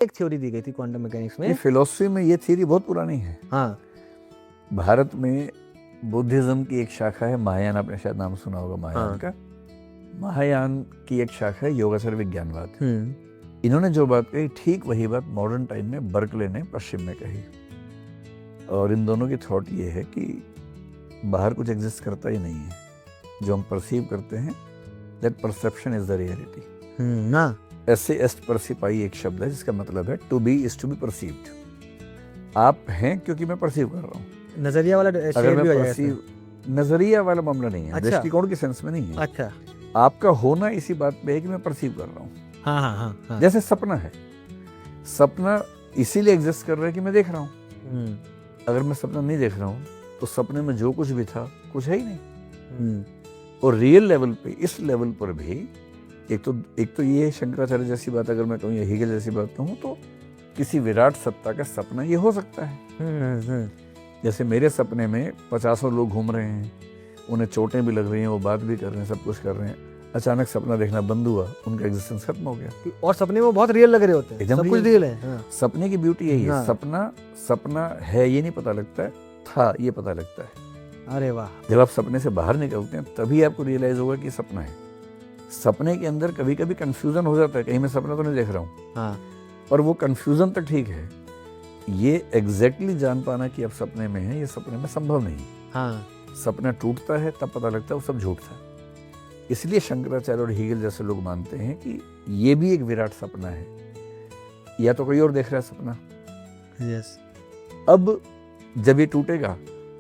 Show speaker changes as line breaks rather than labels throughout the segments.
एक थ्योरी दी गई थी क्वांटम मैकेनिक्स में।
फिलोसफी में ये थ्योरी बहुत पुरानी है।
हाँ,
भारत में बुद्धिज्म की एक शाखा है महायान, आपने शायद नाम सुना होगा महायान
हाँ।
का। महायान की एक शाखा है योगाचार विज्ञानवाद। इन्होंने जो बात कही ठीक वही बात मॉडर्न टाइम में बर्कले ने पश्चिम में कही। और इन दोनों की थॉट ये है कि बाहर कुछ एग्जिस्ट करता ही नहीं है, जो हम परसीव करते हैं, that perception is the reality.
ना
ऐसे एस्ट परसिपाई एक शब्द है जिसका मतलब है to be is to be perceived. आप हैं क्योंकि मैं परसीव कर रहा हूँ।
नजरिया वाला
अगर
शेयर भी
मैं
हो जाएगा
परसीव, नजरिया वाला मामला नहीं है,
अच्छा।
दृष्टिकोण के सेंस में नहीं है।
अच्छा,
आपका होना इसी बात पे है कि मैं परसीव कर रहा हूँ।
हाँ हाँ हाँ हाँ।
जैसे सपना है, सपना इसीलिए एग्जिस्ट कर रहा है कि मैं देख रहा हूँ। अगर मैं सपना नहीं देख रहा हूँ तो सपने में जो कुछ भी था कुछ है ही नहीं। और रियल लेवल पे, इस लेवल पर भी एक तो ये शंकराचार्य जैसी बात अगर मैं कहूँ या हीगल जैसी बात कहूँ तो किसी विराट सत्ता का सपना ये हो सकता है। जैसे मेरे सपने में 50 लोग घूम रहे हैं, उन्हें चोटें भी लग रही हैं, वो बात भी कर रहे हैं, सब कुछ कर रहे हैं, अचानक सपना देखना बंद हुआ, उनका एग्जिस्टेंस खत्म हो गया।
और सपने में बहुत रियल लग रहे होते हैं,
एकदम
सब कुछ
real।
रियल है। हाँ।
सपने की ब्यूटी यही है,
हाँ।
सपना है ये नहीं पता लगता है, था ये पता लगता है।
अरे वाह।
जब आप सपने से बाहर निकलते हैं तभी आपको रियलाइज होगा कि सपना है। सपने के अंदर कभी कभी कंफ्यूजन हो जाता है, कहीं मैं सपना तो नहीं देख रहा हूँ।
हाँ।
और वो कंफ्यूजन तक ठीक है, ये एग्जैक्टली जान पाना कि आप सपने में हैं, ये सपने में संभव नहीं।
हाँ।
सपना टूटता है तब पता लगता है वो सब झूठ था। इसलिए शंकराचार्य और हीगल जैसे लोग मानते हैं कि ये भी एक विराट सपना है, या तो कोई और देख रहा है सपना।
यस।
अब जब ये टूटेगा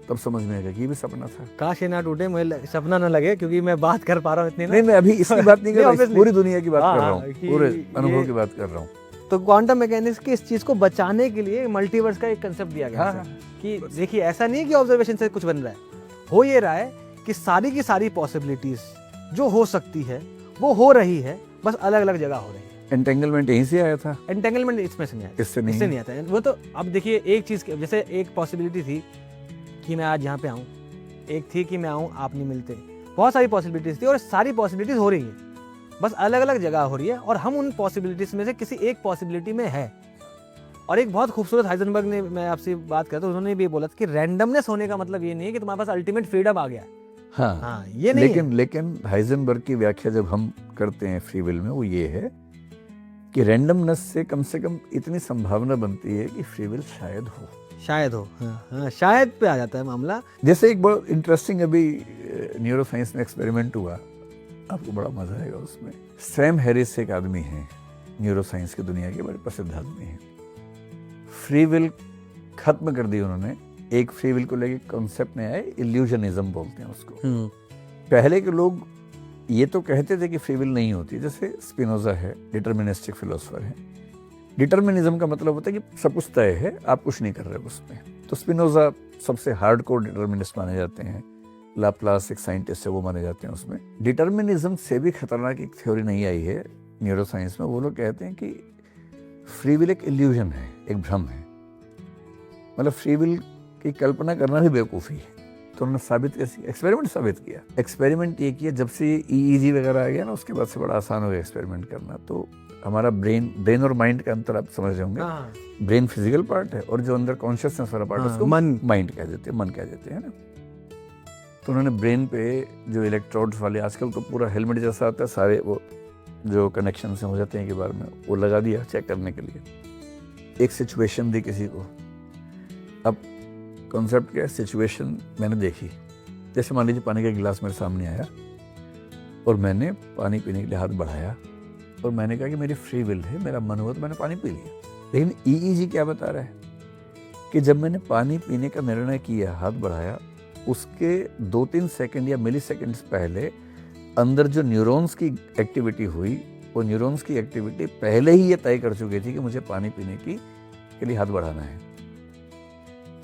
तब समझ में आएगा कि ये भी सपना था।
काश ये ना टूटे, मुझे सपना ना लगे, क्योंकि मैं बात कर पा रहा हूँ इतनी ना।
नहीं, मैं अभी इसकी बात नहीं कर रहा,
obviously।
पूरी दुनिया की बात
हाँ,
कर रहा हूँ,
कि
पूरे अनुभव
ये-
की बात कर रहा हूँ।
तो क्वांटम मैकेनिक्स की इस चीज को बचाने के लिए मल्टीवर्स का एक कंसेप्ट दिया गया
हाँ,
है कि देखिए ऐसा नहीं है कि ऑब्जर्वेशन से कुछ बन रहा है, हो ये रहा है कि सारी की सारी पॉसिबिलिटीज जो हो सकती है वो हो रही है, बस अलग अलग जगह हो रही है।
एंटेंगलमेंट यहीं से आया था,
एंटेंगलमेंट इसमें से नहीं आया,
इससे नहीं।
इससे नहीं आता है। वो तो अब देखिए एक चीज जैसे एक पॉसिबिलिटी थी कि मैं आज यहाँ पे आऊँ, एक थी कि मैं आऊँ आप नहीं मिलते, बहुत सारी पॉसिबिलिटीज थी और सारी पॉसिबिलिटीज हो रही है, बस अलग अलग जगह हो रही है और हम उन पॉसिबिलिटीज में से किसी एक पॉसिबिलिटी में है। और एक बहुत खूबसूरत हाइजेनबर्ग ने, मैं आपसे बात करता हूँ, उन्होंने भी बोला था कि रैंडमनेस होने का मतलब ये नहीं है कि तुम्हारे पास अल्टीमेट फ्रीडम आ गया।
हाँ,
हाँ, ये नहीं है।
लेकिन हाइजेनबर्ग की व्याख्या जब हम करते हैं फ्री विल में, वो ये है कि रैंडमनेस से कम इतनी संभावना बनती है कि फ्री विल शायद हो।
शायद हो, हाँ, हाँ, शायद पे आ जाता है मामला।
जैसे एक बहुत इंटरेस्टिंग अभी न्यूरो साइंस में एक्सपेरिमेंट हुआ, आपको बड़ा मजा आएगा उसमें। सैम हैरिस एक आदमी है, न्यूरो साइंस की दुनिया के बड़े प्रसिद्ध आदमी हैं। फ्री विल खत्म कर दी उन्होंने। एक फ्री विल को लेके कॉन्सेप्ट नया है, इल्यूजनिज्म बोलते हैं उसको। पहले के लोग ये तो कहते थे कि फ्री विल नहीं होती, जैसे स्पिनोजा है, डिटर्मिनिस्टिक फिलोसफर है। डिटर्मिनिज्म का मतलब होता है कि सब कुछ तय है, आप कुछ नहीं कर रहे उसमें। तो स्पिनोजा सबसे हार्डकोर डिटर्मिनिस्ट माने जाते हैं, लाप्लास एक साइंटिस्ट है, वो माने जाते हैं उसमें। डिटर्मिनिज्म से भी खतरनाक एक थ्योरी नहीं आई है न्यूरो साइंस में। वो लोग कहते हैं कि फ्री विल एक इल्यूजन है, एक भ्रम है, मतलब फ्री विल की कल्पना करना भी बेवकूफ़ी है। तो उन्होंने साबित कैसे, एक्सपेरिमेंट साबित किया। एक्सपेरिमेंट ये किया, जब से EEG वगैरह आ गया ना, उसके बाद से बड़ा आसान हो गया एक्सपेरिमेंट करना। तो हमारा ब्रेन और माइंड का अंतर आप समझ रहे होंगे। ब्रेन फिजिकल पार्ट है और जो अंदर कॉन्शियसनेस वाला पार्ट है उसको माइंड कह देते हैं, मन कह देते हैं ना। तो उन्होंने ब्रेन पे जो इलेक्ट्रोड्स वाले, आजकल तो पूरा हेलमेट जैसा आता है, सारे वो जो कनेक्शन से हो जाते हैं के बारे में, वो लगा दिया चेक करने के लिए। एक सिचुएशन दी किसी को। अब कॉन्सेप्ट क्या है, सिचुएशन मैंने देखी, जैसे मान लीजिए पानी का गिलास मेरे सामने आया और मैंने पानी पीने के लिए हाथ बढ़ाया और मैंने कहा कि मेरी फ्री विल है, मेरा मन हुआ तो मैंने पानी पी लिया। लेकिन EEG क्या बता रहा है कि जब मैंने पानी पीने का निर्णय किया, हाथ बढ़ाया, उसके 2-3 सेकंड या मिली सेकेंड्स पहले अंदर जो न्यूरॉन्स की एक्टिविटी हुई, वो न्यूरॉन्स की एक्टिविटी पहले ही ये तय कर चुकी थी कि मुझे पानी पीने के लिए हाथ बढ़ाना है।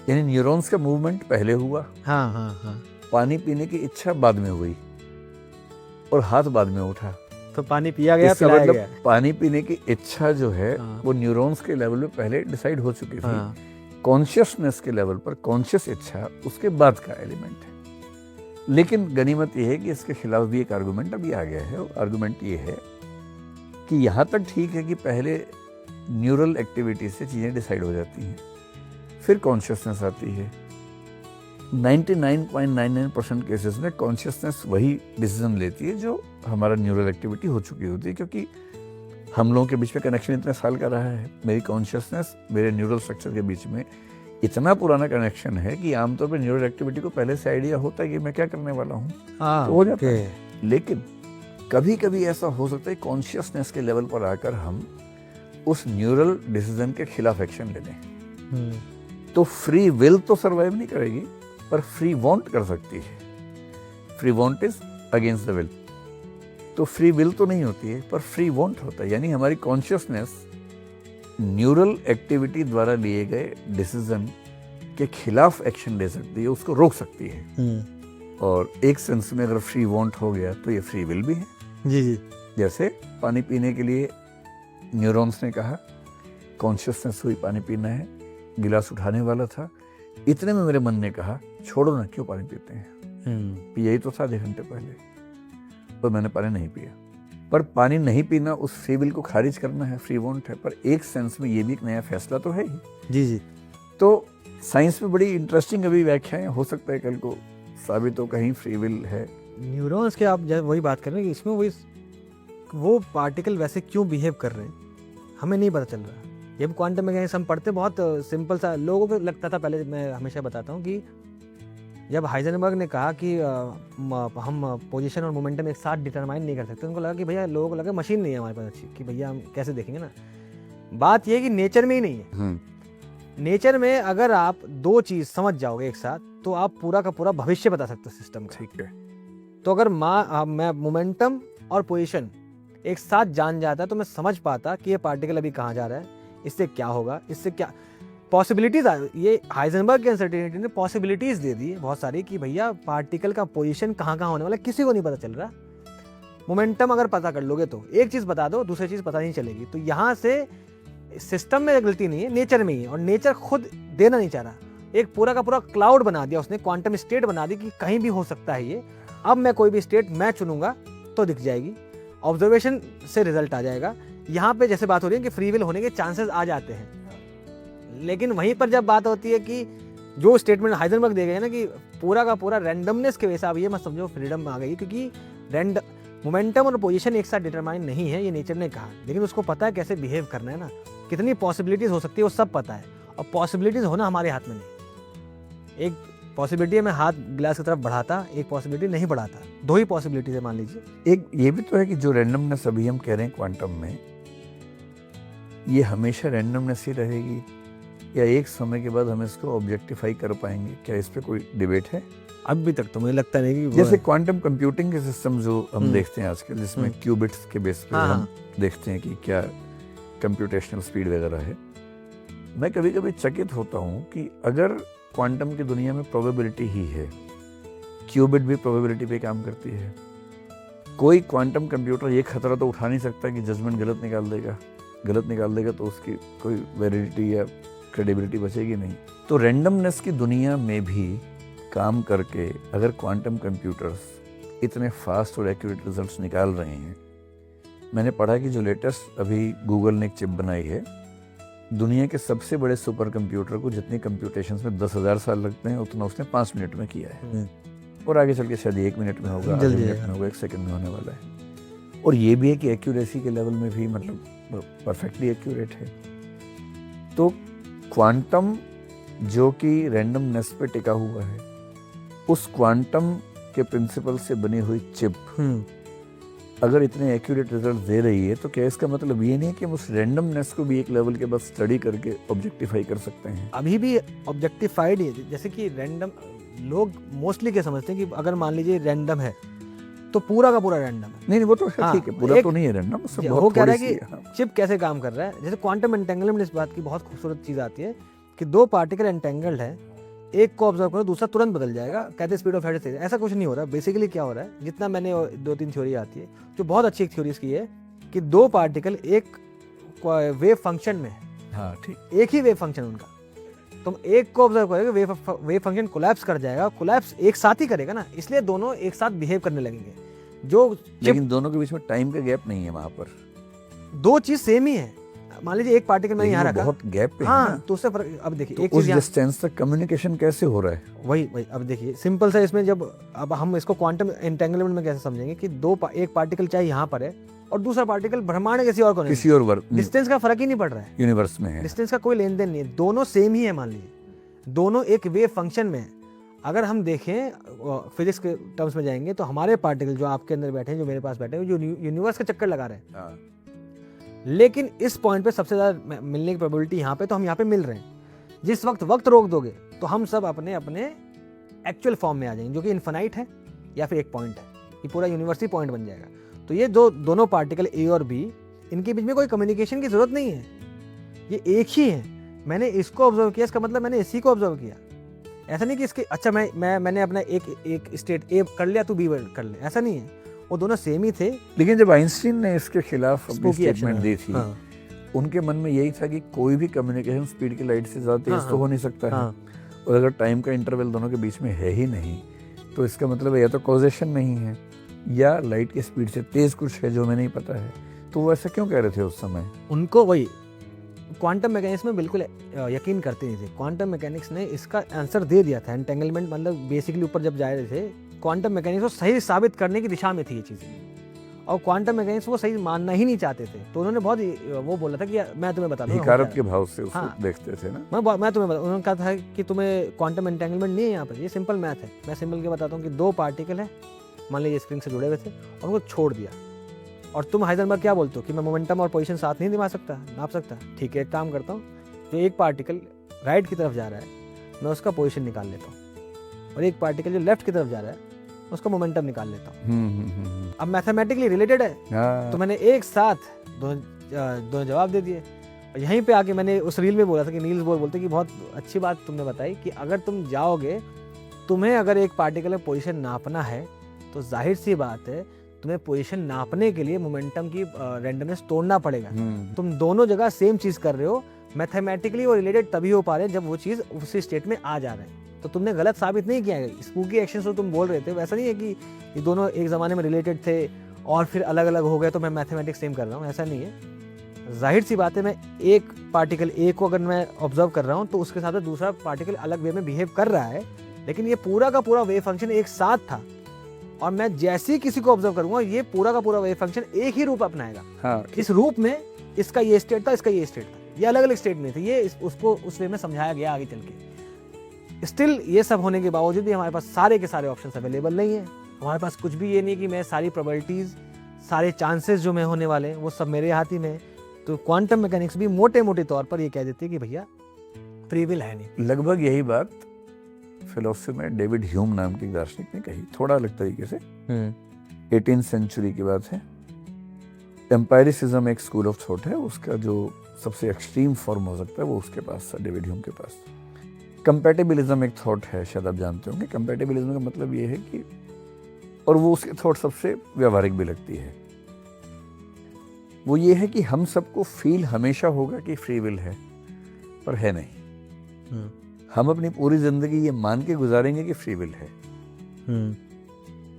यानी न्यूरॉन्स का मूवमेंट पहले हुआ,
हाँ हाँ हाँ,
पानी पीने की इच्छा बाद में हुई और हाथ बाद में उठा।
तो पानी पिया गया,
इसका
पिलाया
मतलब
गया।
पानी पीने की इच्छा जो है
हाँ।
वो न्यूरॉन्स के लेवल पे पहले डिसाइड हो चुकी थी।
हाँ।
कॉन्शियसनेस के लेवल पर कॉन्शियस इच्छा उसके बाद का एलिमेंट है। लेकिन गनीमत यह है कि इसके खिलाफ भी एक आर्गुमेंट अभी आ गया है। आर्गुमेंट ये है कि यहाँ तक ठीक है कि पहले न्यूरल एक्टिविटी से चीज़ें डिसाइड हो जाती हैं। फिर कॉन्शियसनेस आती है। 99.99% केसेस में कॉन्शियसनेस वही डिसीजन लेती है जो हमारा न्यूरल एक्टिविटी हो चुकी होती है, क्योंकि हम लोगों के बीच में कनेक्शन इतने साल का रहा है। मेरी कॉन्शियसनेस मेरे न्यूरल स्ट्रक्चर के बीच में इतना पुराना कनेक्शन है कि आमतौर पर न्यूरल एक्टिविटी को पहले से आइडिया होता है कि मैं क्या करने वाला हूँ, तो हो जाता है। लेकिन कभी कभी ऐसा हो सकता है कॉन्शियसनेस के लेवल पर आकर हम उस न्यूरल डिसीजन के खिलाफ एक्शन ले लें। तो फ्री विल तो सर्वाइव नहीं करेगी, पर फ्री वांट कर सकती है। Free want is against the will. तो फ्री विल तो नहीं होती है, पर फ्री वांट होता है। यानी हमारी कॉन्शियसनेस न्यूरल एक्टिविटी द्वारा लिए गए डिसीजन के खिलाफ एक्शन ले सकती है, उसको रोक सकती है। और एक सेंस में अगर फ्री वांट हो गया तो ये फ्री विल भी है।
जी जी।
जैसे पानी पीने के लिए न्यूरॉन्स ने कहा, कॉन्शियसनेस हुई पानी पीना है, गिलास उठाने वाला था, इतने में मेरे मन ने कहा छोड़ो ना, क्यों पानी पीते हैं, यही तो था आधे घंटे पहले, तो मैंने पानी नहीं पिया। पर पानी नहीं पीना उस फ्री विल को खारिज करना है, फ्री वांट है, पर एक सेंस में ये भी एक नया फैसला तो है ही।
जी जी।
तो साइंस में बड़ी इंटरेस्टिंग अभी व्याख्याएं हो सकता है कल को साबित हो कहीं फ्री विल है।
न्यूरॉन्स के आप वही बात कर रहे हैं कि इसमें वही वो पार्टिकल वैसे क्यों बिहेव कर रहे हैं हमें नहीं पता चल रहा। ये क्वांटम मैकेनिक्स हम पढ़ते बहुत सिंपल सा, लोगों को लगता था पहले, मैं हमेशा बताता हूँ कि जब हाइजेनबर्ग ने कहा कि हम पोजीशन और मोमेंटम एक साथ डिटरमाइन नहीं कर सकते, उनको लगा कि भैया, लोगों को लगा मशीन नहीं है हमारे पास अच्छी कि भैया हम कैसे देखेंगे ना। बात ये है कि नेचर में ही नहीं है। नेचर में अगर आप दो चीज़ समझ जाओगे एक साथ तो आप पूरा का पूरा भविष्य बता सकते हो सिस्टम का।
ठीक है।
तो अगर मैं मोमेंटम और पोजीशन एक साथ जान जाता तो मैं समझ पाता कि ये पार्टिकल अभी कहाँ जा रहा है, इससे क्या होगा, इससे क्या पॉसिबिलिटीज। ये हाइजेनबर्ग की अनसर्टेनिटी ने पॉसिबिलिटीज दे दी है बहुत सारी कि भैया पार्टिकल का पोजीशन कहाँ कहाँ होने वाला किसी को नहीं पता चल रहा। मोमेंटम अगर पता कर लोगे तो एक चीज़ बता दो, दूसरी चीज़ पता नहीं चलेगी। तो यहाँ से सिस्टम में गलती नहीं है, नेचर में ही है। और नेचर खुद देना नहीं चाह रहा, एक पूरा का पूरा क्लाउड बना दिया उसने, क्वांटम स्टेट बना दी कि कहीं भी हो सकता है ये। अब मैं कोई भी स्टेट मैं चुनूंगा तो दिख जाएगी, ऑब्जर्वेशन से रिजल्ट आ जाएगा। यहाँ पे जैसे बात हो रही है कि फ्री विल होने के चांसेस आ जाते हैं, लेकिन वहीं पर जब बात होती है कि जो स्टेटमेंट हाइजेनबर्ग दे गए ना कि पूरा का पूरा रैंडमनेस के वजह से, आप ये मत समझो फ्रीडम आ गई, क्योंकि मोमेंटम और पोजीशन एक साथ डिटरमाइन नहीं है, ये नेचर ने कहा, लेकिन उसको पता है कैसे बिहेव करना है ना, कितनी पॉसिबिलिटीज हो सकती है वो सब पता है। और पॉसिबिलिटीज होना हमारे हाथ में नहीं। एक पॉसिबिलिटी है मैं हाथ गिलास की तरफ बढ़ाता, एक पॉसिबिलिटी नहीं बढ़ाता, दो ही पॉसिबिलिटीज है मान लीजिए।
एक ये भी तो है कि जो रैंडमनेस अभी हम कह रहे हैं क्वांटम में, ये हमेशा रैंडमनेस ही रहेगी या एक समय के बाद हम इसको ऑब्जेक्टिफाई कर पाएंगे? क्या इस पे कोई डिबेट है?
अभी तक तो मुझे लगता नहीं कि
जैसे क्वांटम कंप्यूटिंग के सिस्टम जो हम देखते हैं आजकल, जिसमें क्यूबिट्स के बेस पे हम देखते हैं कि क्या कंप्यूटेशनल स्पीड वगैरह है। मैं कभी कभी चकित होता हूँ कि अगर क्वांटम की दुनिया में प्रोबेबिलिटी ही है, क्यूबिट भी प्रोबेबिलिटी पे काम करती है, कोई क्वांटम कंप्यूटर ये खतरा तो उठा नहीं सकता कि जजमेंट गलत निकाल देगा तो उसकी कोई वैलिडिटी या क्रेडिबिलिटी बचेगी नहीं। तो रैंडमनेस की दुनिया में भी काम करके अगर क्वांटम कंप्यूटर्स इतने फास्ट और एक्यूरेट रिजल्ट्स निकाल रहे हैं, मैंने पढ़ा कि जो लेटेस्ट अभी गूगल ने एक चिप बनाई है, दुनिया के सबसे बड़े सुपर कंप्यूटर को जितनी कंप्यूटेशंस में 10,000 साल लगते हैं उतना उसने 5 मिनट में किया है। और आगे चल के शायद 1 मिनट में होगा, आधे मिनट में होगा, 1 सेकंड में होने वाला है। और ये भी है कि एक्यूरेसी के लेवल में भी मतलब परफेक्टली एक्यूरेट है। तो क्वांटम जो कि रैंडमनेस पे टिका हुआ है, उस क्वांटम के प्रिंसिपल से बनी हुई चिप अगर इतने एक्यूरेट रिजल्ट दे रही है, तो क्या इसका मतलब ये नहीं है कि हम उस रैंडमनेस को भी एक लेवल के बाद स्टडी करके ऑब्जेक्टिफाई कर सकते हैं?
अभी भी ऑब्जेक्टिफाइड है। जैसे कि रैंडम लोग मोस्टली क्या समझते हैं कि अगर मान लीजिए रैंडम है तो पूरा का पूरा रैंडम है।
नहीं वो तो ठीक है, पूरा तो नहीं है रैंडम।
वो कह रहा है कि चिप कैसे काम कर रहा है। जैसे क्वांटम एंटेंगलमेंट, इस बात की बहुत खूबसूरत चीज आती है कि दो पार्टिकल एंटेंगल्ड है, एक को ऑब्जर्व करो दूसरा तुरंत बदल जाएगा, कहते हैं स्पीड ऑफ लाइट से। ऐसा कुछ नहीं हो रहा। बेसिकली क्या हो रहा है, जितना मैंने 2-3 थ्योरी आती है जो बहुत अच्छी एक थ्योरी इसकी है कि दो पार्टिकल एक वेव फंक्शन में है।
हाँ ठीक,
एक ही वेव फंक्शन उनका, तुम एक को ऑब्जर्व करोगे वेव फंक्शन कोलैप्स कर जाएगा, कोलैप्स एक साथ ही करेगा ना, इसलिए दोनों एक साथ बिहेव करने लगेंगे। जो
लेकिन दोनों के बीच में टाइम का गैप नहीं है वहां पर,
दो चीज सेम ही है। मान लीजिए एक पार्टिकल मैंने यहाँ
लेकिन वो
रखा,
बहुत गैप पे है
हाँ
ना,
तो उससे फर्क, अब देखिए
तो
एक
उस
चीज यहाँ,
डिस्टेंस तक कम्युनिकेशन कैसे हो रहा है?
वही अब देखिए सिंपल सा इसमें, जब अब हम इसको क्वांटम एंटेंगलमेंट में कैसे समझेंगे कि एक पार्टिकल चाहे यहाँ पर है और दूसरा पार्टिकल ब्रह्मांड किसी और कोने में,
किसी और वर्ग
डिस्टेंस का फर्क ही नहीं पड़ रहा है,
यूनिवर्स में है।
डिस्टेंस का कोई लेन देन नहीं है, दोनों सेम ही है, मान लीजिए दोनों एक वेव फंक्शन में है। अगर हम देखें फिजिक्स के टर्म्स में जाएंगे तो हमारे पार्टिकल जो आपके अंदर बैठे हैं, जो मेरे पास बैठे हैं, जो यूनिवर्स का चक्कर लगा रहे हैं,
हाँ।
लेकिन इस पॉइंट पे सबसे ज़्यादा मिलने की प्रोबेबिलिटी यहाँ पे, तो हम यहाँ पे मिल रहे हैं। जिस वक्त रोक दोगे तो हम सब अपने अपने एक्चुअल फॉर्म में आ जाएंगे, जो कि इन्फिनाइट है या फिर एक पॉइंट है, ये पूरा यूनिवर्स ही पॉइंट बन जाएगा। तो ये दोनों पार्टिकल ए और बी, इनके बीच में कोई कम्युनिकेशन की जरूरत नहीं है, ये एक ही है। मैंने इसको ऑब्जर्व किया, इसका मतलब मैंने इसी को ऑब्जर्व किया। ऐसा नहीं कि इसके अच्छा मैंने अपना एक स्टेट ए कर लिया, तू बी कर ले, ऐसा नहीं है, वो दोनों सेम ही थे।
लेकिन जब आइंस्टीन ने इसके खिलाफ अपनी
Spooky action
स्टेटमेंट दी थी,
हाँ,
उनके मन में यही था कि कोई भी कम्युनिकेशन स्पीड की लाइट से ज़्यादा तेज
हाँ,
तो हो नहीं सकता है,
हाँ,
और अगर टाइम का इंटरवल दोनों के बीच में है ही नहीं, तो इसका मतलब या तो कॉजेशन नहीं है या लाइट की स्पीड से तेज कुछ है जो हमें नहीं पता है। तो वो ऐसा क्यों कह रहे थे उस समय?
उनको वही क्वांटम मैकेनिक्स में बिल्कुल यकीन करते नहीं थे। क्वांटम मैकेनिक्स ने इसका आंसर दे दिया था। एंटेंगलमेंट मतलब बेसिकली ऊपर जब जा रहे थे, क्वांटम मैकेनिक्स को सही साबित करने की दिशा में थी ये चीज़ें, और क्वांटम मैकेनिक्स वो सही मानना ही नहीं चाहते थे। तो उन्होंने बहुत वो बोला था कि मैं तुम्हें बता दूं,
हिकारत के भाव से उसको
हाँ।
देखते थे ना।
मैं तुम्हें बता, उन्होंने कहा था कि तुम्हें क्वांटम एंटेंगलमेंट नहीं है यहाँ पर, ये सिंपल मैथ है। मैं सिंपल के बताता हूँ कि दो पार्टिकल है, मान लीजिए स्प्रिंग से जुड़े हुए थे और उनको छोड़ दिया, और तुम हाइजेनबर्ग क्या बोलते हो कि मैं मोमेंटम और पोजीशन साथ नहीं निभा सकता, नाप सकता। ठीक है, एक काम करता हूँ, जो एक पार्टिकल राइट की तरफ जा रहा है मैं उसका पोजीशन निकाल लेता हूँ, और एक पार्टिकल जो लेफ्ट की तरफ जा रहा है उसका मोमेंटम निकाल लेता हूँ। अब मैथमेटिकली रिलेटेड है,
हाँ।
तो मैंने एक साथ दोनों जवाब दे दिए। और यहीं पे आके मैंने उस रील में बोला था कि नील्स बोर बोलते कि बहुत अच्छी बात तुमने बताई कि अगर तुम जाओगे, तुम्हें अगर एक पार्टिकल में पोजीशन नापना है तो जाहिर सी बात है तुम्हें पोजीशन नापने के लिए मोमेंटम की रैंडमनेस तोड़ना पड़ेगा। तुम दोनों जगह सेम चीज़ कर रहे हो, मैथमेटिकली वो रिलेटेड तभी हो पा रहे हैं जब वो चीज़ उसी स्टेट में आ जा रहे हैं। तो तुमने गलत साबित नहीं किया है। स्पूकी एक्शन जो तुम बोल रहे थे वैसा नहीं है कि ये दोनों एक ज़माने में रिलेटेड थे और फिर अलग अलग हो गए तो मैं मैथमेटिक्स सेम कर रहा हूँ, ऐसा नहीं है। जाहिर सी बात है, मैं एक पार्टिकल ए को अगर मैं ऑब्जर्व कर रहा हूँ तो उसके साथ दूसरा पार्टिकल अलग वे में बिहेव कर रहा है, लेकिन ये पूरा का पूरा वेव फंक्शन एक साथ था। और मैं जैसे ही किसी को ऑब्जर्व करूंगा ये पूरा का पूरा वेव फंक्शन एक ही रूप अपनाएगा।
हाँ।
इस रूप में इसका ये स्टेट था, इसका ये स्टेट था, ये अलग अलग स्टेट में थे। ये उसको उस वे में समझाया गया आगे चल के। स्टिल ये सब होने के बावजूद भी हमारे पास सारे के सारे ऑप्शंस अवेलेबल नहीं है। हमारे पास कुछ भी ये नहीं कि मैं सारी प्रोबेबिलिटीज, सारे चांसेस जो मैं होने वाले हैं वो सब मेरे हाथ ही में है। तो क्वांटम मैकेनिक्स भी मोटे मोटे तौर पर ये कह देती है कि भैया फ्री विल है नहीं।
लगभग यही बात फिलोसफी में डेविड ह्यूम नाम के दार्शनिक ने कही, थोड़ा अलग तरीके से। 18th सेंचुरी की बात है। एम्पायरिसिज्म एक स्कूल ऑफ थॉट है, उसका जो सबसे एक्सट्रीम फॉर्म हो सकता है वो उसके पास था, डेविड ह्यूम के पास। कंपैटिबिलिज्म एक थॉट है, शायद आप जानते होंगे। कंपैटिबिलिज्म का मतलब ये है कि, और वो उसकी थॉट सबसे व्यवहारिक भी लगती है, वो ये है कि हम सबको फील हमेशा होगा कि फ्री विल है, पर है नहीं। हम अपनी पूरी जिंदगी ये मान के गुजारेंगे कि फ्री विल है।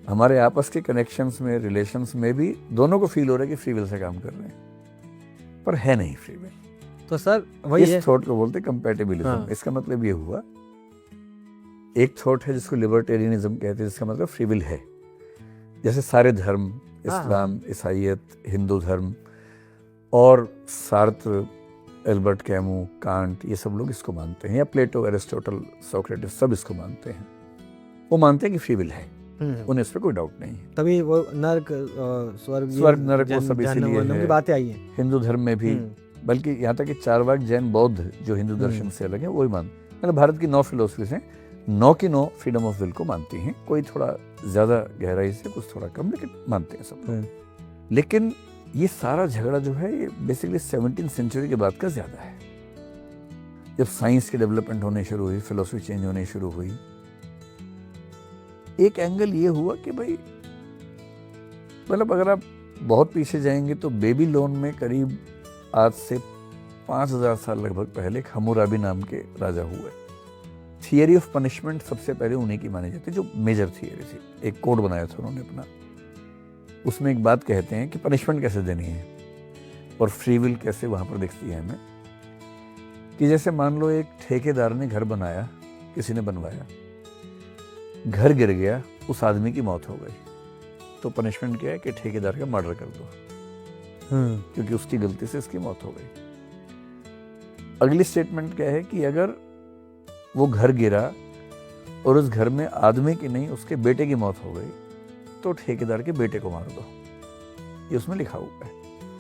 हमारे आपस के कनेक्शंस में, रिलेशंस में भी दोनों को फील हो रहा है कि फ्री विल से काम कर रहे हैं, पर है नहीं फ्री विल।
तो सर वही
इस थॉट को बोलते कंपैटिबिलिज्म।
हाँ।
इसका मतलब ये हुआ, एक थॉट है जिसको लिबर्टेरियनिज्म कहते हैं, जिसका मतलब फ्री विल है। जैसे सारे धर्म, इस्लाम, ईसाईयत, हिंदू धर्म और सार्त्र, एल्बर्ट कैमू, कांट, ये सब लोग इसको मानते हैं, या प्लेटो, एरिस्टोटल, सोक्रेटिस, सब इसको मानते हैं। वो मानते हैं कि फ्री विल है, उन्हें इस पर कोई डाउट नहीं है।
तभी वो नर्क,
स्वर्ग, नरक वो सब इसीलिए है।
की बातें आई हैं
हिंदू धर्म में भी, बल्कि यहाँ तक कि चारवाक, जैन, बौद्ध जो हिंदू दर्शन से अलग है वही मानते। मतलब भारत की 9 फिलोसफीज हैं, 9 की 9 फ्रीडम ऑफ विल को मानती हैं। कोई थोड़ा ज्यादा गहराई से, कुछ थोड़ा कम, लेकिन मानते हैं सब लोग। लेकिन ये सारा झगड़ा जो है ये बेसिकली 17th सेंचुरी के बाद का ज्यादा है, जब साइंस की डेवलपमेंट होने शुरू हुई, फिलोसफी चेंज होने शुरू हुई। एक एंगल ये हुआ कि भाई, मतलब अगर आप बहुत पीछे जाएंगे तो बेबीलोन में करीब आज से 5000 साल लगभग पहले हम्मुराबी नाम के राजा हुए। थियरी ऑफ पनिशमेंट सबसे पहले उन्हीं की मानी जाती है, जो मेजर थियरी थी। एक कोड बनाया था उन्होंने अपना, उसमें एक बात कहते हैं कि पनिशमेंट कैसे देनी है। और फ्री विल कैसे वहाँ पर दिखती है हमें, कि जैसे मान लो एक ठेकेदार ने घर बनाया, किसी ने बनवाया, घर गिर गया, उस आदमी की मौत हो गई, तो पनिशमेंट क्या है कि ठेकेदार का मर्डर कर दो, क्योंकि उसकी गलती से इसकी मौत हो गई। अगली स्टेटमेंट क्या है कि अगर वो घर गिरा और उस घर में आदमी की नहीं उसके बेटे की मौत हो गई, तो ठेकेदार के बेटे को मार दो, ये उसमें लिखा हुआ है।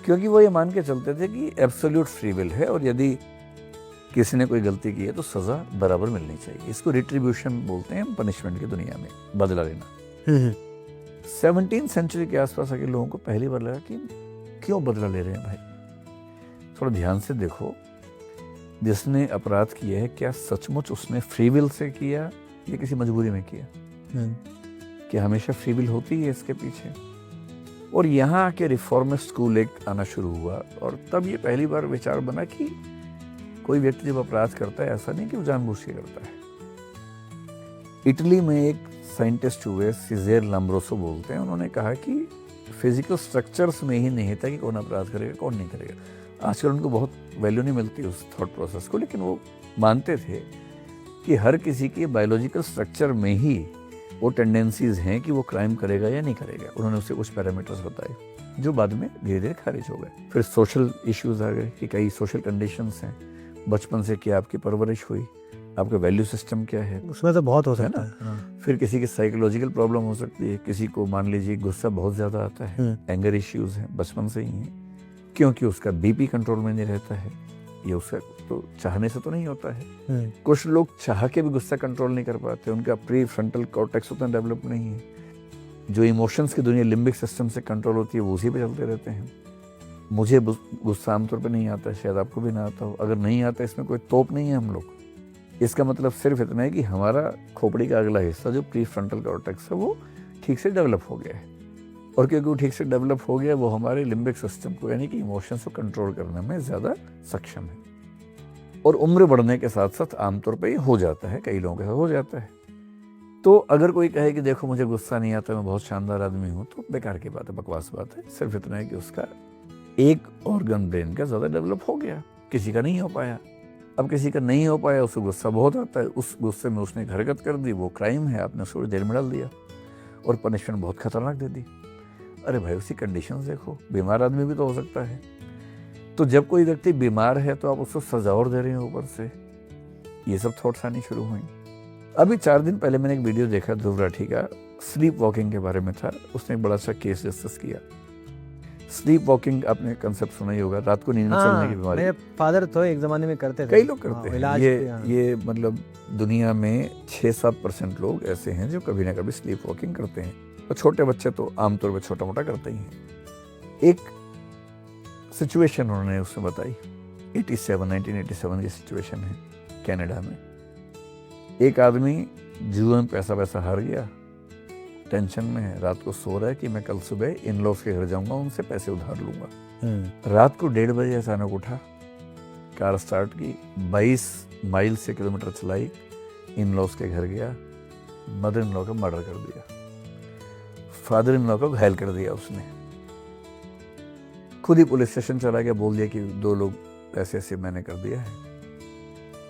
क्योंकि वो ये मान के चलते थे कि एब्सोल्यूट फ्री विल है और यदि किसी ने कोई गलती की है तो सजा बराबर मिलनी चाहिए। इसको रिट्रीब्यूशन बोलते हैं पनिशमेंट की दुनिया में, बदला लेना। 17th सेंचुरी के आसपास आके लोगों को पहली बार लगा कि क्यों बदला ले रहे हैं भाई। थोड़ा ध्यान से देखो, जिसने अपराध किया है क्या सचमुच उसने फ्री विल से किया या किसी मजबूरी में किया? कि हमेशा फ्री विल होती है इसके पीछे। और यहाँ आके रिफॉर्मिस्ट स्कूल एक आना शुरू हुआ और तब ये पहली बार विचार बना कि कोई व्यक्ति जब अपराध करता है ऐसा नहीं कि वो जानबूझ के करता है। इटली में एक साइंटिस्ट हुए, सीजेर लैम्ब्रोसो बोलते हैं, उन्होंने कहा कि फिजिकल स्ट्रक्चर्स में ही नहीं था कि कौन अपराध करेगा कौन नहीं करेगा। आजकल उनको बहुत वैल्यू नहीं मिलती उस थॉट प्रोसेस को, लेकिन वो मानते थे कि हर किसी के बायोलॉजिकल स्ट्रक्चर में ही वो टेंडेंसीज हैं कि वो क्राइम करेगा या नहीं करेगा। उन्होंने उसे कुछ पैरामीटर्स बताए जो बाद में धीरे धीरे खारिज हो गए। फिर सोशल इश्यूज आ गए कि कई सोशल कंडीशंस हैं, बचपन से क्या आपकी परवरिश हुई, आपका वैल्यू सिस्टम क्या है,
उसमें तो बहुत हो
है
सकता
ना।
है। हाँ।
फिर किसी की साइकोलॉजिकल प्रॉब्लम हो सकती है, किसी को मान लीजिए गुस्सा बहुत ज़्यादा आता है, एंगर इश्यूज हैं बचपन से ही हैं, क्योंकि उसका बीपी कंट्रोल में नहीं रहता है, ये उसका तो चाहने से तो नहीं होता है। कुछ लोग चाह के भी गुस्सा कंट्रोल नहीं कर पाते, उनका प्री फ्रंटल कॉर्टेक्स उतना डेवलप नहीं है। जो इमोशंस की दुनिया लिम्बिक सिस्टम से कंट्रोल होती है वो उसी पे चलते रहते हैं। मुझे गुस्सा आमतौर पे नहीं आता, शायद आपको भी ना आता हो। अगर नहीं आता इसमें कोई तोप नहीं है हम लोग। इसका मतलब सिर्फ इतना है कि हमारा खोपड़ी का अगला हिस्सा जो प्री फ्रंटल कॉर्टेक्स है वो ठीक से डेवलप हो गया है, और क्योंकि वो ठीक से डेवलप हो गया वो हमारे लिम्बिक सिस्टम को यानी कि इमोशंस को कंट्रोल करने में ज़्यादा सक्षम है। और उम्र बढ़ने के साथ साथ आमतौर पे ये हो जाता है, कई लोगों के साथ हो जाता है। तो अगर कोई कहे कि देखो मुझे गुस्सा नहीं आता, मैं बहुत शानदार आदमी हूँ, तो बेकार की बात है, बकवास बात है। सिर्फ इतना है कि उसका एक ऑर्गन ब्रेन का ज़्यादा डेवलप हो गया, किसी का नहीं हो पाया। अब किसी का नहीं हो पाया, उसको गुस्सा बहुत आता है, उस गुस्से में उसने एक हरकत कर दी, वो क्राइम है, आपने उसको जेल में डाल दिया और पनिशमेंट बहुत खतरनाक दे दी। अरे भाई उसकी कंडीशंस देखो, बीमार आदमी भी तो हो सकता है। तो जब कोई व्यक्ति बीमार है तो आप उसको सजा और दे रहे हैं ऊपर से, ये सब थॉट्स आनी शुरू हुई। अभी 4 दिन पहले मैंने एक वीडियो देखा ध्रुव राठी का, स्लीप वॉकिंग के बारे में था। उसने एक बड़ा सा केस डिस्कस किया। स्लीप वॉकिंग आपने कंसेप्ट सुना ही होगा, रात को नींद में चलने की बीमारी।
मेरे फादर तो एक जमाने में करते थे,
कई लोग करते हैं
इलाज
ये मतलब दुनिया में 6-7% लोग ऐसे हैं जो कभी ना कभी स्लीप वॉकिंग करते हैं, और छोटे बच्चे तो आमतौर पर छोटा मोटा करते ही हैं। एक सिचुएशन उन्होंने उसमें बताई, 1987 की सिचुएशन है कनाडा में। एक आदमी जुए में पैसा हार गया, टेंशन में है, रात को सो रहा है कि मैं कल सुबह इन लॉज के घर जाऊंगा, उनसे पैसे उधार लूंगा। रात को 1:30 बजे अचानक उठा, कार स्टार्ट की, 22 माइल से किलोमीटर चलाई, इन लॉज के घर गया, मदर इन लॉ का मर्डर कर दिया, फादर इन लॉ को घायल कर दिया। उसने खुद ही पुलिस स्टेशन चला गया, बोल दिया कि 2 लोग ऐसे मैंने कर दिया है।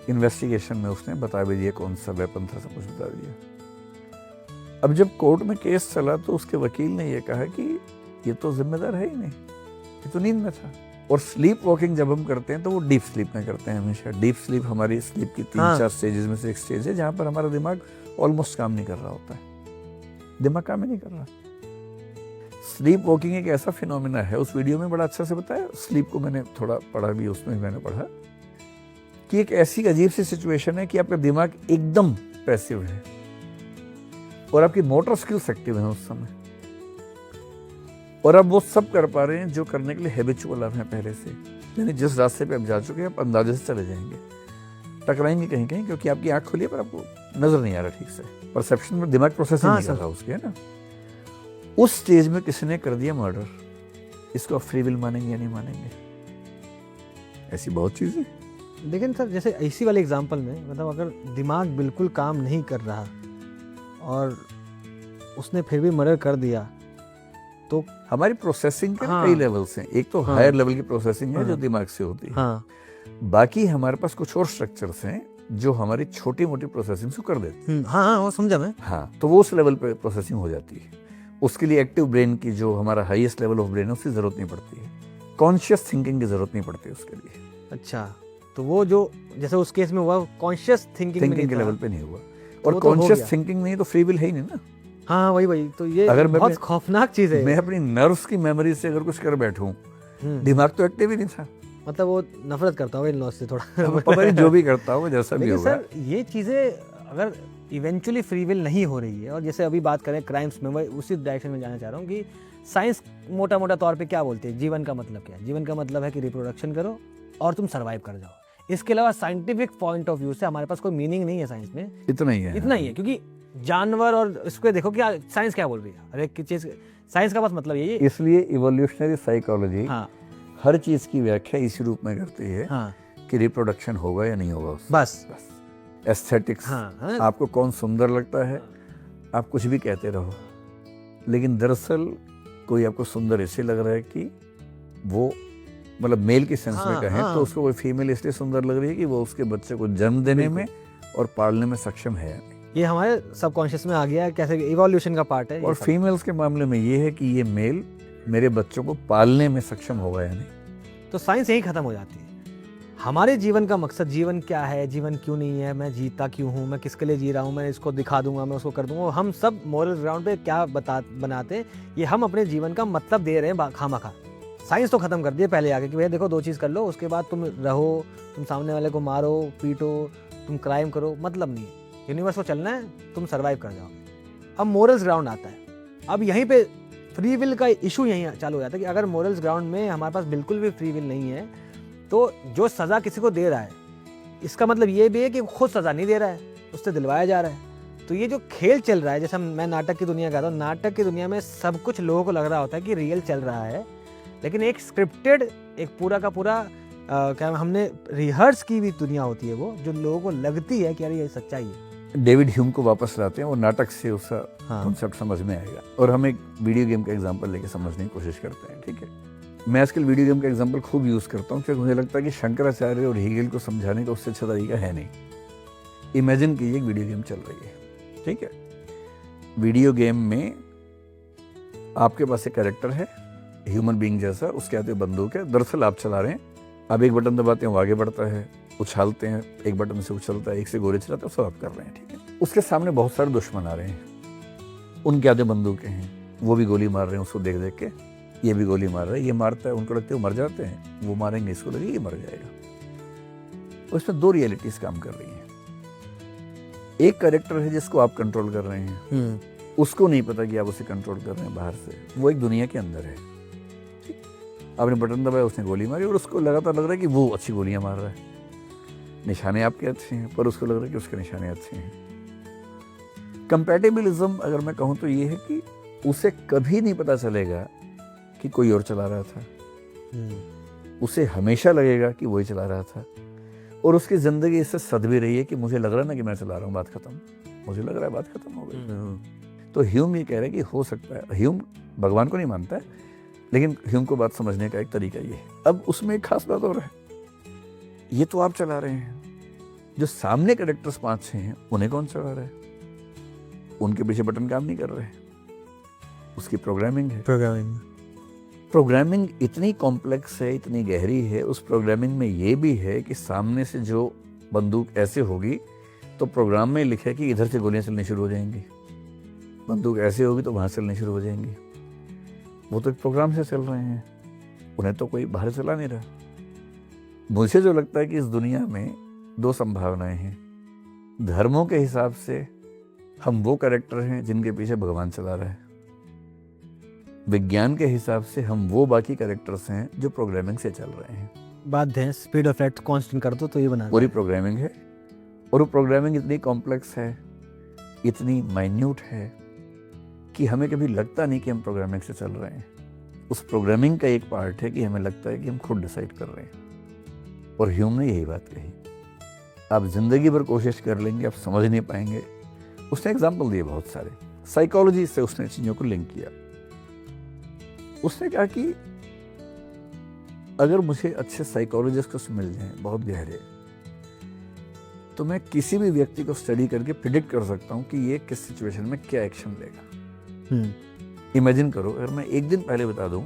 इन्वेस्टिगेशन में उसने बता भी दिया कौन सा वेपन था, सब कुछ बता दिया। अब जब कोर्ट में केस चला तो उसके वकील ने यह कहा कि ये तो जिम्मेदार है ही नहीं, ये तो नींद में था। और स्लीप वॉकिंग जब हम करते हैं तो वो डीप स्लीप में करते हैं हमेशा। डीप स्लीप हमारी स्लीप की 3-4 स्टेजेस में से एक स्टेज है जहाँ पर हमारा दिमाग ऑलमोस्ट काम नहीं कर रहा होता है, दिमाग काम ही नहीं कर रहा। स्लीप वॉकिंग एक ऐसा फिनोमिना है, उस वीडियो में बड़ा अच्छा से बताया। स्लीप को मैंने थोड़ा पढ़ा भी, उसमें मैंने पढ़ा कि एक ऐसी अजीब सी सिचुएशन है कि आपका दिमाग एकदम पैसिव है और आपकी मोटर स्किल्स एक्टिव हैं उस समय, और अब वो सब कर पा रहे हैं जो करने के लिए हैबिचुअल आप हैं पहले से। यानी जिस रास्ते पे आप जा चुके हैं आप अंदाजे से चले जाएंगे, टकराएंगे कहीं कहीं, क्योंकि आपकी आंख खुली है पर आपको नजर नहीं आ रहा ठीक से, परसेप्शन में दिमाग प्रोसेसिंग नहीं कर रहा उसके, है ना। उस स्टेज में किसी ने कर दिया मर्डर, इसको आप फ्री विल मानेंगे या नहीं मानेंगे? ऐसी बहुत चीजें।
लेकिन सर जैसे इसी वाले एग्जांपल में मतलब अगर दिमाग बिल्कुल काम नहीं कर रहा और उसने फिर भी मर्डर कर दिया, तो
हमारी प्रोसेसिंग के
हाँ।
कई लेवल्स हैं। एक तो
हाँ।
हायर लेवल की प्रोसेसिंग है
हाँ।
जो दिमाग से होती है।
हाँ
बाकी हमारे पास कुछ और स्ट्रक्चर्स हैं जो हमारी छोटी मोटी प्रोसेसिंग को कर देते हैं।
हाँ हाँ वो समझा मैं।
हाँ, तो वो उस लेवल पे प्रोसेसिंग हो जाती है। उसके लिए एक्टिव ब्रेन की जो हमारा हाईएस्ट लेवल ऑफ ब्रेन है उसकी जरूरत नहीं पड़ती है। कॉन्शियस थिंकिंग की जरूरत नहीं पड़ती उसके लिए।
अच्छा, तो वो जो जैसे उस केस में हुआ कॉन्शियस थिंकिंग
के लेवल पे नहीं हुआ।
तो
और
वो तो हो गया।
कॉन्शियस थिंकिंग नहीं तो फ्री विल है ही नहीं ना।
हाँ वही तो ये
अगर मैं
बहुत
अपने-
खौफनाक चीज है।
मैं अपनी नर्व्स की मेमोरी से अगर कुछ कर बैठूं, दिमाग तो एक्टिव ही नहीं था।
मतलब वो नफरत करता हूँ इन लॉस से थोड़ा।
अब पता नहीं जो भी करता हूँ जैसा भी
लेकिन
होगा।
सर ये चीज़ें अगर इवेंचुअली फ्री विल नहीं हो रही है, और जैसे अभी बात करें क्राइम्स में, मैं उसी डायरेक्शन में जाना चाह रहा हूँ कि साइंस मोटा मोटा तौर पे क्या बोलती है, जीवन का मतलब क्या है? जीवन का मतलब है कि रिप्रोडक्शन करो और तुम सर्वाइव कर जाओ। इसके अलावा साइंटिफिक पॉइंट ऑफ व्यू से हमारे पास कोई मीनिंग नहीं है साइंस में।
इतना ही है।
इतना ही है, क्योंकि जानवर और इसको देखो क्या साइंस क्या बोल रही है, हर एक चीज़ साइंस का बस मतलब यही है।
इसलिए इवोल्यूशनरी साइकोलॉजी
हाँ
हर चीज की व्याख्या इसी रूप में करती है
हाँ
कि रिप्रोडक्शन होगा या नहीं होगा उससे।
बस
एस्थेटिक्स,
हाँ
आपको कौन सुंदर लगता है आप कुछ भी कहते रहो, लेकिन दरअसल कोई आपको सुंदर इससे लग रहा है कि वो मतलब मेल के सेंस में कहें तो उसको कोई फीमेल इसलिए सुंदर लग रही है कि वो उसके बच्चे को जन्म देने में और पालने में सक्षम है या नहीं।
ये हमारे सबकॉन्शियस में आ गया है, कैसे इवोल्यूशन का पार्ट है।
और फीमेल्स के मामले में ये है कि ये मेल मेरे बच्चों को पालने में सक्षम होगा या नहीं।
तो साइंस यही खत्म हो जाती है। हमारे जीवन का मकसद, जीवन क्या है, जीवन क्यों नहीं है, मैं जीता क्यों हूँ, मैं किसके लिए जी रहा हूँ, मैं इसको दिखा दूंगा, मैं उसको कर दूंगा, हम सब मॉरल ग्राउंड पे क्या बनाते हैं, ये हम अपने जीवन का मतलब दे रहे हैं खामखा। साइंस तो खत्म कर दिए पहले आके कि भैया देखो 2 चीज़ कर लो, उसके बाद तुम रहो, तुम सामने वाले को मारो पीटो, तुम क्राइम करो, मतलब नहीं है। यूनिवर्स को चलना है, तुम सर्वाइव कर जाओगे। अब मोरल्स ग्राउंड आता है। अब यहीं पे फ्री विल का इशू यहीं चालू हो जाता है कि अगर मोरल्स ग्राउंड में हमारे पास बिल्कुल भी फ्री विल नहीं है, तो जो सज़ा किसी को दे रहा है इसका मतलब ये भी है कि खुद सज़ा नहीं दे रहा है, उससे दिलवाया जा रहा है। तो ये जो खेल चल रहा है, जैसे मैं नाटक की दुनिया कहता हूँ, नाटक की दुनिया में सब कुछ लोगों को लग रहा होता है कि रियल चल रहा है, लेकिन एक स्क्रिप्टेड, एक पूरा का पूरा क्या हमने रिहर्स की भी दुनिया होती है वो, जो लोगों को लगती है कि यार ये सच्चाई है।
डेविड ह्यूम को वापस लाते हैं, वो नाटक से उसका
हाँ।
कॉन्सेप्ट समझ में आएगा। और हम एक वीडियो गेम का एग्जांपल लेके समझने की कोशिश करते हैं, ठीक है। मैं आजकल वीडियो गेम का एग्जांपल खूब यूज़ करता हूँ क्योंकि मुझे लगता है कि शंकराचार्य और हीगेल को समझाने का उससे अच्छा तरीका है नहीं। इमेजिन कीजिए एक वीडियो गेम चल रही है, ठीक है। वीडियो गेम में आपके पास एक कैरेक्टर है ह्यूमन बीइंग जैसा, उसके हाथ में बंदूक है, दरअसल आप चला रहे हैं, आप एक बटन दबाते हैं वो आगे बढ़ता है, उछालते हैं, एक बटन से उछलता है, एक से गोले चलाते हैं, सब आप कर रहे हैं, ठीक है। उसके सामने बहुत सारे दुश्मन आ रहे हैं, उनके आधे बंदूकें हैं, वो भी गोली मार रहे हैं उसको देख देख के, ये भी गोली मार रहा है, ये मारता है, उनको लगता है वो मर जाते हैं, वो मारेंगे इसको लगे ये मर जाएगा। उसमें 2 रियलिटीज काम कर रही हैं। एक कैरेक्टर है जिसको आप कंट्रोल कर रहे हैं, उसको नहीं पता कि आप उसे कंट्रोल कर रहे हैं बाहर से, वो एक दुनिया के अंदर है, ठीक। आपने बटन दबाया, उसने गोली मारी और उसको लगातार लग रहा है कि वो अच्छी गोलियां मार रहा है, निशाने आपके अच्छे हैं, पर उसको लग रहा है कि उसके निशाने अच्छे हैं। कंपैटिबिलिज्म अगर मैं कहूँ तो ये है कि उसे कभी नहीं पता चलेगा कि कोई और चला रहा था, उसे हमेशा लगेगा कि वही चला रहा था, और उसकी ज़िंदगी इससे सद भी रही है कि मुझे लग रहा है ना कि मैं चला रहा हूँ, बात खत्म, मुझे लग रहा है बात खत्म हो गई। तो ह्यूम ये कह रहे हैं कि हो सकता है, ह्यूम भगवान को नहीं मानता है, लेकिन ह्यूम को बात समझने का एक तरीका ये है। अब उसमें एक खास बात और है, ये तो आप चला रहे हैं, जो सामने कैरेक्टर्स 5-6 हैं उन्हें कौन चला रहा है? उनके पीछे बटन काम नहीं कर रहे हैं, उसकी प्रोग्रामिंग है। प्रोग्रामिंग इतनी कॉम्प्लेक्स है, इतनी गहरी है। उस प्रोग्रामिंग में ये भी है कि सामने से जो बंदूक ऐसे होगी तो प्रोग्राम में लिखा है कि इधर से गोलियां चलनी शुरू हो जाएंगी, बंदूक ऐसे होगी तो वहां चलनी शुरू हो जाएंगी। वो तो एक प्रोग्राम से चल रहे हैं, उन्हें तो कोई बाहर चला नहीं रहा। मुझे जो लगता है कि इस दुनिया में 2 संभावनाएं हैं। धर्मों के हिसाब से हम वो कैरेक्टर हैं जिनके पीछे भगवान चला रहा है, विज्ञान के हिसाब से हम वो बाकी कैरेक्टर्स हैं जो प्रोग्रामिंग से चल रहे हैं।
बात है स्पीड ऑफ लाइट कांस्टेंट कर दो तो ये बना
पूरी प्रोग्रामिंग है, और वो प्रोग्रामिंग इतनी कॉम्प्लेक्स है, इतनी माइन्यूट है कि हमें कभी लगता नहीं कि हम प्रोग्रामिंग से चल रहे हैं। उस प्रोग्रामिंग का एक पार्ट है कि हमें लगता है कि हम खुद डिसाइड कर रहे हैं। और ह्यूम ने यही बात कही, आप जिंदगी भर कोशिश कर लेंगे, आप समझ नहीं पाएंगे। उसने एग्जाम्पल दिए बहुत सारे, साइकोलॉजी से उसने चीज़ों को लिंक किया। उसने कहा कि अगर मुझे अच्छे साइकोलॉजिस्ट मिल जाएं बहुत गहरे, तो मैं किसी भी व्यक्ति को स्टडी करके प्रिडिक्ट कर सकता हूँ कि ये किस सिचुएशन में क्या एक्शन लेगा। इमेजिन करो, अगर मैं एक दिन पहले बता दूं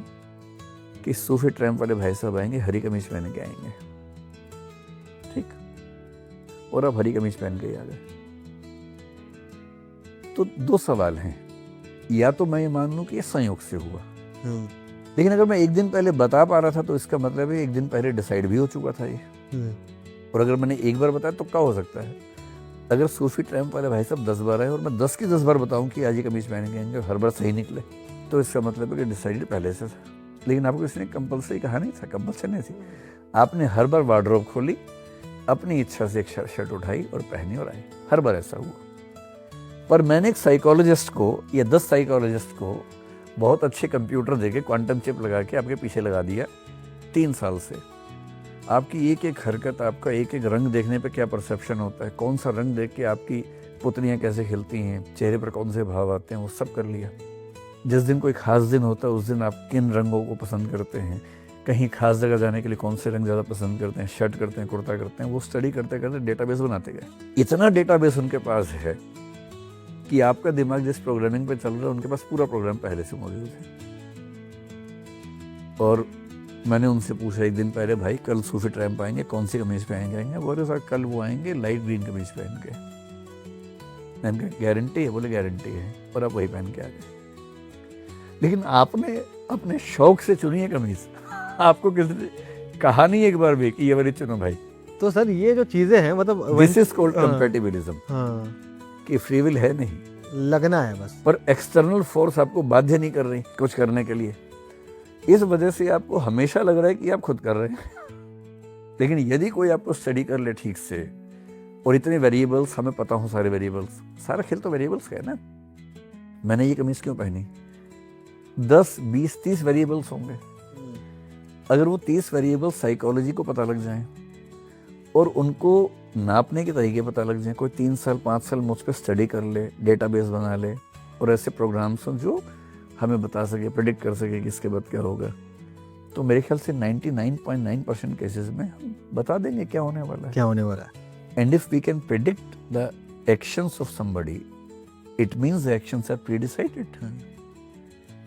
कि सूफी ट्रैम्प वाले भाई साहब आएंगे, हरी कमीज पहन के आएंगे, ठीक, और आप हरी कमीज पहन के ही आ गए, तो दो सवाल हैं। या तो मैं ये मान लूं कि ये संयोग से हुआ, लेकिन अगर मैं एक दिन पहले बता पा रहा था तो इसका मतलब है एक दिन पहले डिसाइड भी हो चुका था ये। और अगर मैंने एक बार बताया तो क्या हो सकता है, अगर सूफी ट्रैम्प वाले भाई साहब 10 बार आए और मैं 10 की 10 बार बताऊं कि आज ही कमीज पहन के आएंगे और हर बार सही निकले, तो इसका मतलब है कि डिसाइडेड पहले से था। लेकिन आपको इसने कंपल्सरी कहा नहीं था, कंपल्सरी नहीं थी, आपने हर बार वार्डरोब खोली, अपनी इच्छा से एक शर्ट उठाई और पहनी और आई, हर बार ऐसा हुआ। पर मैंने एक साइकोलॉजिस्ट को या 10 साइकोलॉजिस्ट को बहुत अच्छे कंप्यूटर देके क्वांटम चिप लगा के आपके पीछे लगा दिया 3 साल से। आपकी एक एक हरकत, आपका एक एक रंग देखने पे क्या परसेप्शन होता है, कौन सा रंग देख के आपकी पुतलियाँ कैसे खिलती हैं, चेहरे पर कौन से भाव आते हैं, वो सब कर लिया। जिस दिन कोई खास दिन होता है उस दिन आप किन रंगों को पसंद करते हैं, कहीं खास जगह जाने के लिए कौन से रंग ज़्यादा पसंद करते हैं, शर्ट करते हैं, कुर्ता करते हैं, वो स्टडी करते करते डेटाबेस बनाते गए। इतना डेटाबेस उनके पास है कि आपका दिमाग जिस प्रोग्रामिंग पे चल रहा है उनके पास पूरा प्रोग्राम पहले से मौजूद है। और मैंने उनसे पूछा एक दिन पहले, भाई कल सूफी ट्रैम्प आएंगे, कौन सी कमीज पहन आएंगे? बोले सर कल वो आएंगे लाइट ग्रीन कमीज पहन के। मैंने कहा गारंटी है? बोले गारंटी है, और आप वही पहन के आ गए। लेकिन आपने अपने शौक से चुनी है कमीज, आपको किसी कहा नहीं एक बार भी कि ये वाली चुनो भाई।
तो सर ये जो चीजें हैं मतलब
दिस इज कॉल्ड कंपैटिबिलिज्म, कि फ्री विल है नहीं,
लगना है बस,
पर एक्सटर्नल फोर्स आपको बाध्य नहीं कर रही कुछ करने के लिए। इस वजह से आपको हमेशा लग रहा है कि आप खुद कर रहे हैं। लेकिन यदि कोई आपको स्टडी कर ले ठीक से, और इतने वेरिएबल्स हमें पता हो, सारे वेरिएबल्स, सारा खेल तो वेरिएबल्स का है ना। मैंने ये कमीज क्यों पहनी, 10, 20, 30 वेरिएबल्स होंगे। अगर वो 30 वेरिएबल्स साइकोलॉजी को पता लग जाएं और उनको नापने के तरीके पता लग जाएं, कोई 3 साल 5 साल मुझ पर स्टडी कर ले, डेटाबेस बना ले, और ऐसे प्रोग्राम्स हों जो हमें बता सके, प्रेडिक्ट कर सके कि इसके बाद क्या होगा, तो मेरे ख्याल से 99.9% केसेस में हम बता देंगे क्या होने वाला है,
क्या होने वाला है।
And if we can predict the actions of somebody, it means the actions are predecided,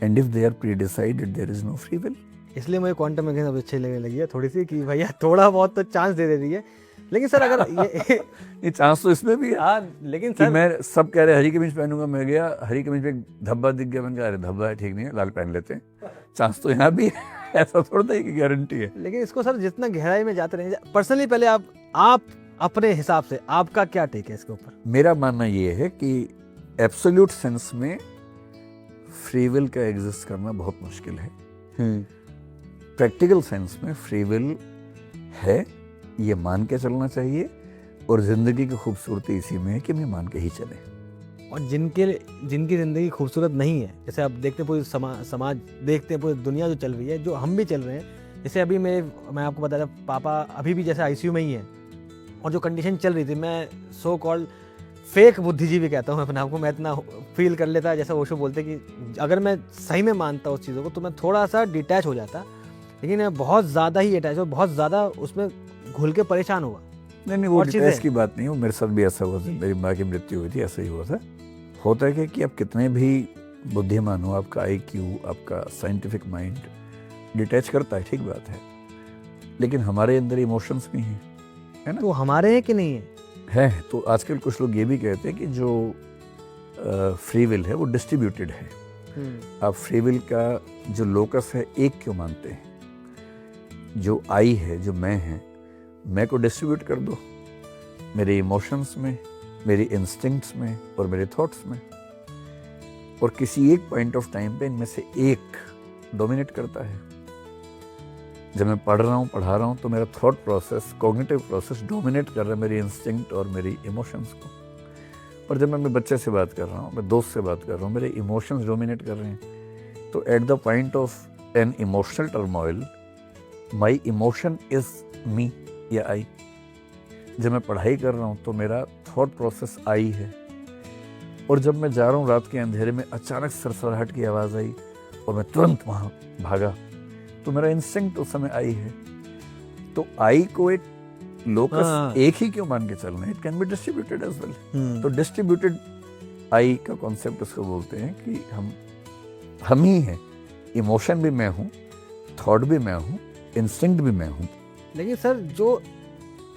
and if they are predecided there is no free will.
इसलिए मुझे क्वांटम मैकेनिक्स अब अच्छी लगने लगी है थोड़ी सी, कि भैया थोड़ा बहुत तो चांस दे रही है। लेकिन सर अगर
ये चांस तो इसमें भी है।
हाँ, लेकिन
कि
सर
मैं, सब कह रहे हरी कमीज पहनूंगा, मैं गया हरी कमीज पे एक धब्बा दिख गया, मैंने कहा अरे धब्बा है, ठीक नहीं है, लाल पहन लेते हैं। चांस तो यहाँ भी है, ऐसा थोड़ा है कि गारंटी है।
लेकिन इसको सर जितना गहराई में जाते रहेंगे, पर्सनली पहले आप अपने हिसाब से आपका क्या टेक है इसके ऊपर?
मेरा मानना ये है कि एब्सोल्यूट सेंस में फ्री विल का एग्जिस्ट करना बहुत मुश्किल है। प्रैक्टिकल सेंस में फ्री विल है, ये मान के चलना चाहिए, और जिंदगी की खूबसूरती इसी में है कि मैं मान के ही चले।
और जिनकी ज़िंदगी खूबसूरत नहीं है, जैसे आप देखते हैं पूरी समाज देखते हैं, पूरी दुनिया जो चल रही है, जो हम भी चल रहे हैं, जैसे अभी मैं आपको बता रहा, पापा अभी भी जैसे आईसीयू में ही है, और जो कंडीशन चल रही थी, मैं सो कॉल्ड फेक बुद्धिजीवी कहता हूँ अपने आप को, मैं इतना फील कर लेता, जैसा ओशो बोलते कि अगर मैं सही में मानता उस चीज़ों को तो मैं थोड़ा सा डिटैच हो जाता, लेकिन मैं बहुत ज़्यादा ही अटैच और बहुत ज़्यादा उसमें घुल के परेशान हुआ।
नहीं, वो डिटेल्स की बात नहीं हो, मेरे साथ भी ऐसा हुआ था, मेरी माँ की मृत्यु हुई थी, ऐसा ही हुआ था। होता है कि आप कितने भी बुद्धिमान हो, आपका IQ, आपका साइंटिफिक माइंड डिटैच करता है, ठीक बात है, लेकिन हमारे अंदर इमोशंस भी हैं, है ना?
तो हमारे हैं कि नहीं है?
तो आजकल कुछ लोग ये भी कहते हैं कि जो फ्री विल है वो डिस्ट्रीब्यूटेड है। आप फ्री विल का जो लोकस है एक क्यों मानते हैं? जो आई है, जो मैं है, मैं को डिस्ट्रीब्यूट कर दो मेरे इमोशंस में, मेरी इंस्टिंक्ट्स में और मेरे थॉट्स में, और किसी एक पॉइंट ऑफ टाइम पे इनमें से एक डोमिनेट करता है। जब मैं पढ़ रहा हूँ तो मेरा thought process, cognitive process dominate कर रहा है मेरी इंस्टिंक्ट और मेरी इमोशंस को। और जब मैं अपने बच्चे से बात कर रहा हूँ, मैं दोस्त से बात कर रहा हूँ, मेरे इमोशंस डोमिनेट कर रहे हैं। तो at the point of an emotional turmoil, my emotion is me या आई। जब मैं पढ़ाई कर रहा हूँ तो मेरा थॉट प्रोसेस आई है, और जब मैं जा रहा हूँ रात के अंधेरे में, अचानक सरसराहट की आवाज़ आई और मैं तुरंत वहाँ भागा, तो मेरा इंस्टिंक्ट उस समय आई है। तो आई को एक लोकस एक ही क्यों मान के चलना है, it can be distributed as well. तो डिस्ट्रीब्यूटेड आई का कॉन्सेप्ट उसको बोलते हैं कि हम ही हैं, इमोशन भी मैं हूँ, थॉट भी मैं हूँ, इंस्टिंक्ट भी मैं हूँ।
लेकिन सर जो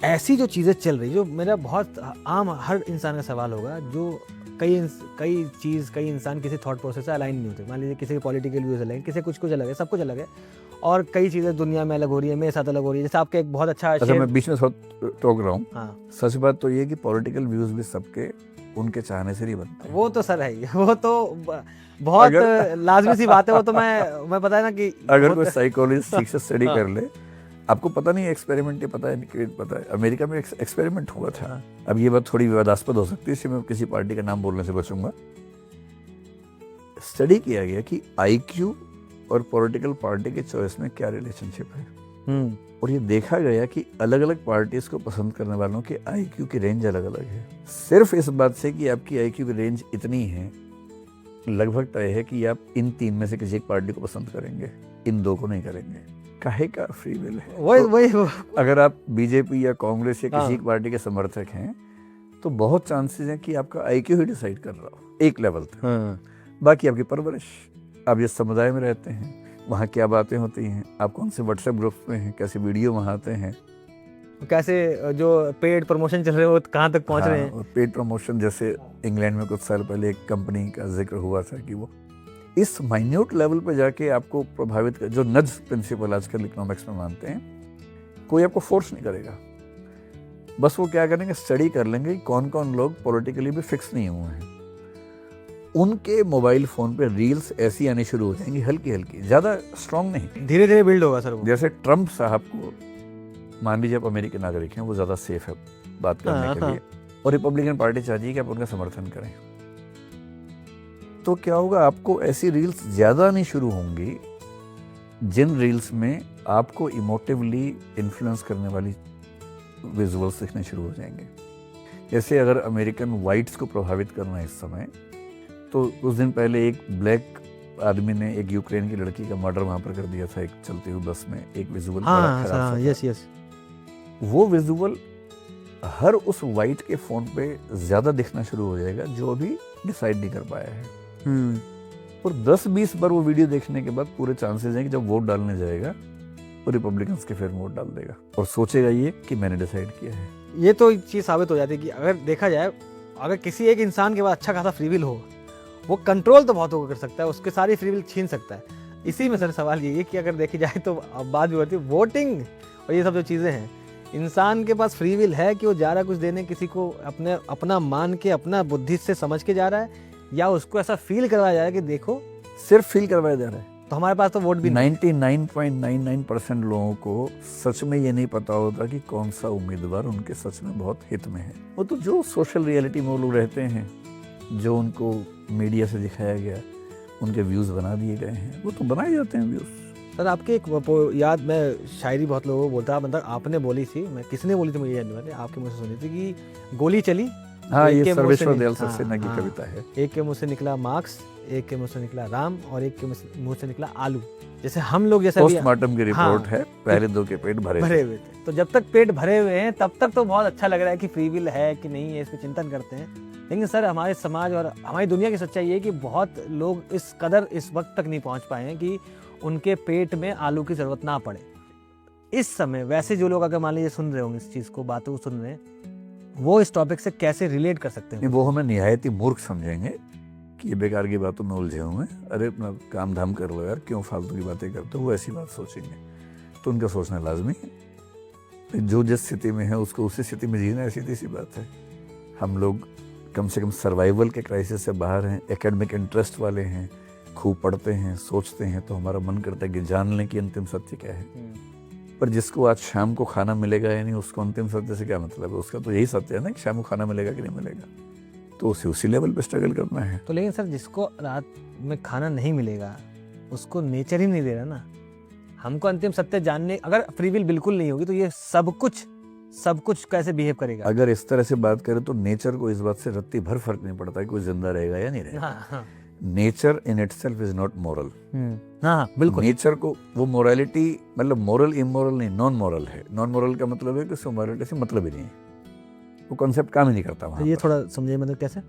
ऐसी जो चीज़ें चल रही, जो मेरा बहुत आम हर इंसान का सवाल होगा, जो कई इंसान किसी थॉट प्रोसेस से अलाइन नहीं होते। मान लीजिए किसी के पॉलिटिकल व्यूज अलग है, किसी कुछ अलग है, सब कुछ अलग है, और कई चीज़ें दुनिया में अलग हो रही है, मेरे साथ अलग हो रही है। जैसे आपके एक बहुत अच्छा
मैं बीच में टोक रहा हूँ।
हाँ,
सच बात तो ये कि पॉलिटिकल व्यूज भी सबके उनके चाहने से नहीं बनते हैं।
वो तो सर है ही, वो तो बहुत लाजमी सी बात है। वो तो मैं पता है ना कि
अगर कोई साइकोलॉजिस्ट ठीक से स्टडी कर ले, आपको पता नहीं एक्सपेरिमेंट, पता है कि पता है अमेरिका में एक्सपेरिमेंट हुआ था। अब ये बात थोड़ी विवादास्पद हो सकती है, इसलिए मैं किसी पार्टी का नाम बोलने से बचूंगा। स्टडी किया गया कि आईक्यू और पॉलिटिकल पार्टी के चॉइस में क्या रिलेशनशिप है, और ये देखा गया कि अलग अलग पार्टीज को पसंद करने वालों के आईक्यू की रेंज अलग अलग है। सिर्फ इस बात से कि आपकी आईक्यू की रेंज इतनी है, लगभग तय है कि आप इन तीन में से किसी एक पार्टी को पसंद करेंगे, इन दो को नहीं करेंगे। काहे का फ्री विल है।
वही
अगर आप बीजेपी या कांग्रेस या किसी पार्टी के समर्थक हैं, तो बहुत चांसेस हैं कि आपका आईक्यू ही डिसाइड कर रहा हो एक लेवल तक। बाकी आपकी परवरिश, आप जिस समुदाय में रहते हैं, वहाँ क्या बातें होती हैं, आप कौन से व्हाट्सएप ग्रुप में हैं, कैसे वीडियो वहाँ आते हैं,
कैसे जो पेड प्रमोशन चल रहे हैं वो कहाँ तक पहुँच रहे हैं।
पेड प्रमोशन, जैसे इंग्लैंड में कुछ साल पहले एक कंपनी का जिक्र हुआ था कि वो इस माइन्यूट लेवल पे जाके आपको प्रभावित कर, जो नज प्रिंसिपल आजकल इकोनॉमिक्स में मानते हैं, कोई आपको फोर्स नहीं करेगा। बस वो क्या करेंगे, स्टडी कर लेंगे कौन कौन लोग पॉलिटिकली भी फिक्स नहीं हुए हैं, उनके मोबाइल फोन पे रील्स ऐसी आनी शुरू हो जाएंगी, हल्की हल्की, ज्यादा स्ट्रांग नहीं,
धीरे धीरे बिल्ड होगा सर वो।
जैसे ट्रम्प साहब को मान लीजिए आप अमेरिकी नागरिक हैं, वो ज्यादा सेफ है बात करने के लिए, और रिपब्लिकन पार्टी चाहती है कि आप उनका समर्थन करें, तो क्या होगा, आपको ऐसी रील्स ज्यादा आनी शुरू होंगी जिन रील्स में आपको इमोटिवली इन्फ्लुएंस करने वाली विजुअल्स दिखने शुरू हो जाएंगे। जैसे अगर अमेरिकन वाइट्स को प्रभावित करना है इस समय, तो कुछ दिन पहले एक ब्लैक आदमी ने एक यूक्रेन की लड़की का मर्डर वहां पर कर दिया था, एक चलती हुई बस में, एक विजुअल बड़ा खराब सा।
यस
वो विजुअल हर उस वाइट के फोन पे ज्यादा दिखना शुरू हो जाएगा जो अभी डिसाइड नहीं कर पाया है। और 10-20 बार वो वीडियो देखने के बाद पूरे चांसेस हैं कि जब वोट डालने जाएगा वो रिपब्लिकन्स के फेवर में वोट डाल देगा और सोचेगा ये कि मैंने डिसाइड किया है।
ये तो चीज़ साबित हो जाती है कि अगर देखा जाए, अगर किसी एक इंसान के पास अच्छा खासा फ्री विल हो, वो कंट्रोल तो बहुत कर सकता है, उसके सारी फ्री विल छीन सकता है। इसी में सर सवाल ये है कि अगर देखी जाए तो अब बात भी होती है वोटिंग और ये सब जो चीज़ें हैं, इंसान के पास फ्री विल है कि वो जा रहा है कुछ देने, किसी को अपना मान के, अपना बुद्धि से समझ के जा रहा है, या उसको ऐसा फील करवाया जा रहा है कि देखो,
सिर्फ फील करवाया जा रहा है।
तो हमारे पास तो वोट भी
99.99% लोगों को सच में ये नहीं पता होता कि कौन सा उम्मीदवार उनके सच में बहुत हित में है। वो तो जो सोशल रियलिटी में वो लोग रहते हैं, जो उनको मीडिया से दिखाया गया, उनके व्यूज़ बना दिए गए हैं, वो तो बनाए जाते हैं व्यूज़।
सर आपके एक याद, मैं शायरी बहुत लोगों को बोलता, मतलब आपने बोली थी, मैं किसने बोली थी मुझे याद नहीं, आपके मुँह से सुनी थी कि गोली चली।
हाँ, ये सर्वेश्वर दयाल सक्सेना की कविता है।
एक के मुंह से निकला मार्क्स, एक के मुंह से निकला राम, और एक के मुंह से निकला आलू। जैसे हम लोग जैसे
पोस्टमार्टम की रिपोर्ट है, पहले दो के पेट भरे
हुए थे। तो जब तक पेट भरे हुए हैं तब तक तो बहुत अच्छा लग रहा है कि फ्री विल है कि नहीं है, इस पर चिंतन करते हैं। लेकिन सर हमारे समाज और हमारी दुनिया की सच्चाई है कि बहुत लोग इस कदर इस वक्त तक नहीं पहुंच पाए हैं कि उनके पेट में आलू की जरूरत ना पड़े। इस समय वैसे जो लोग अगर मान लीजिए सुन रहे होंगे इस चीज़ को, बातों को सुन रहे हैं, वो इस टॉपिक से कैसे रिलेट कर सकते हैं?
वो हमें निहायत ही मूर्ख समझेंगे कि ये बेकार की बातों में उलझे हुए हैं, अरे अपना काम धाम कर लो यार, क्यों फालतू की बातें करते हो, वो ऐसी बात सोचेंगे। तो उनका सोचना लाजमी है, जो जिस स्थिति में है उसको उसी स्थिति में जीना, सीधी सी बात है। हम लोग कम से कम सर्वाइवल के क्राइसिस से बाहर हैं, एकेडमिक इंटरेस्ट वाले हैं, खूब पढ़ते हैं, सोचते हैं, तो हमारा मन करता है कि जान लें कि अंतिम सत्य क्या है। पर जिसको आज शाम को खाना मिलेगा या नहीं, उसको अंतिम सत्य से क्या मतलब है? उसका तो यही सत्य है ना कि शाम को खाना मिलेगा कि नहीं मिलेगा, तो उसे उसी लेवल पे स्ट्रगल करना है।
तो लेकिन सर जिसको रात में खाना नहीं मिलेगा उसको नेचर ही नहीं दे रहा ना। हमको अंतिम सत्य जानने, अगर फ्री विल बिल्कुल नहीं होगी तो ये सब कुछ कैसे बिहेव करेगा?
अगर इस तरह से बात करें तो नेचर को इस बात से रत्ती भर फर्क नहीं पड़ता कि कोई जिंदा रहेगा या नहीं रहेगा।
हाँ।
Nature in itself is not moral.
हाँ बिल्कुल।
नेचर को वो मोरालिटी मतलब मोरल इमोरल नहीं, नॉन मोरल है। नॉन मोरल का मतलब है कि उससे मोरालिटी से मतलब ही नहीं है, वो कॉन्सेप्ट काम ही नहीं करता वहाँ
ये
पर।
थोड़ा समझिए मतलब कैसे?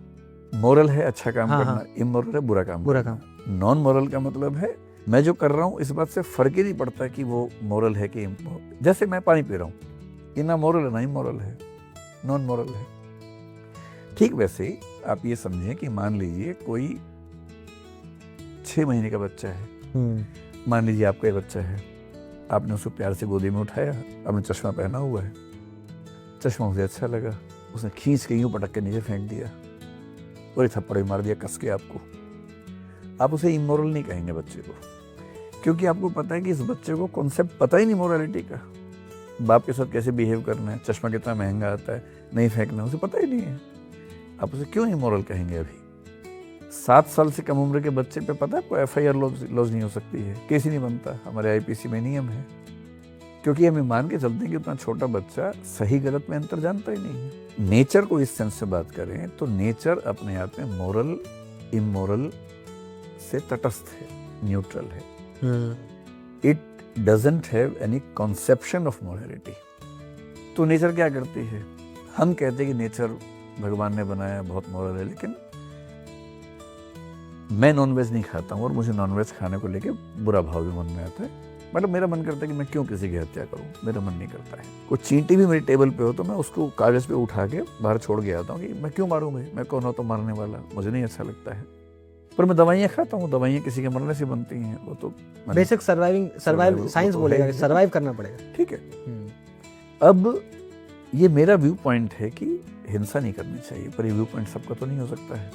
मोरल है अच्छा काम
हाँ,
करना, इमोरल है बुरा काम
बुरा
करना। नॉन मोरल का मतलब है मैं जो कर रहा हूँ इस बात से फर्क ही नहीं पड़ता कि वो मोरल है कि immoral। जैसे मैं पानी पी रहा हूँ, ये ना मोरल है ना इमोरल है, नॉन मोरल है। ठीक वैसे ही आप ये समझें कि मान लीजिए कोई 6 महीने का बच्चा है, मान लीजिए आपका एक बच्चा है, आपने उसको प्यार से गोदी में उठाया, आपने चश्मा पहना हुआ है, चश्मा मुझे अच्छा लगा, उसने खींच के यूं पटक के नीचे फेंक दिया और एक थप्पड़ मार दिया कस के आपको। आप उसे इमोरल नहीं कहेंगे बच्चे को, क्योंकि आपको पता है कि इस बच्चे को कॉन्सेप्ट पता ही नहीं मोरालिटी का। बाप के साथ कैसे बिहेव करना है, चश्मा कितना महंगा आता है, नहीं फेंकना, उसे पता ही नहीं है। आप उसे क्यों इमोरल कहेंगे? अभी 7 साल से कम उम्र के बच्चे पे पता है कोई FIR लॉज नहीं हो सकती है, केस ही नहीं बनता। हमारे IPC में नियम है, क्योंकि हमें मान के चलते हैं कि उतना छोटा बच्चा सही गलत में अंतर जानता ही नहीं है। नेचर को इस सेंस से बात करें तो नेचर अपने आप में मोरल इमोरल से तटस्थ है, न्यूट्रल है। It doesn't have any conception of morality. तो नेचर क्या करती है? हम कहते हैं कि नेचर भगवान ने बनाया बहुत मोरल है, लेकिन मैं नॉनवेज नहीं खाता हूँ और मुझे नॉनवेज खाने को लेके बुरा भाव भी मन में आता है। मतलब मेरा मन करता है कि मैं क्यों किसी की हत्या करूं, मेरा मन नहीं करता है। कोई चींटी भी मेरी टेबल पे हो तो मैं उसको कागज पे उठा के बाहर छोड़ के आता हूँ कि मैं क्यों मारूं भाई, मैं कौन हूं तो मारने वाला, मुझे नहीं अच्छा लगता है। पर मैं दवाइयाँ खाता हूँ, दवाइयाँ किसी के मरने से बनती हैं, वो तो
बेसिक सर्वाइव साइंस बोलेगा, सर्वाइव करना पड़ेगा।
ठीक है। अब ये मेरा व्यू पॉइंट है कि हिंसा नहीं करनी चाहिए, पर ये व्यू पॉइंट सबका तो नहीं हो सकता है।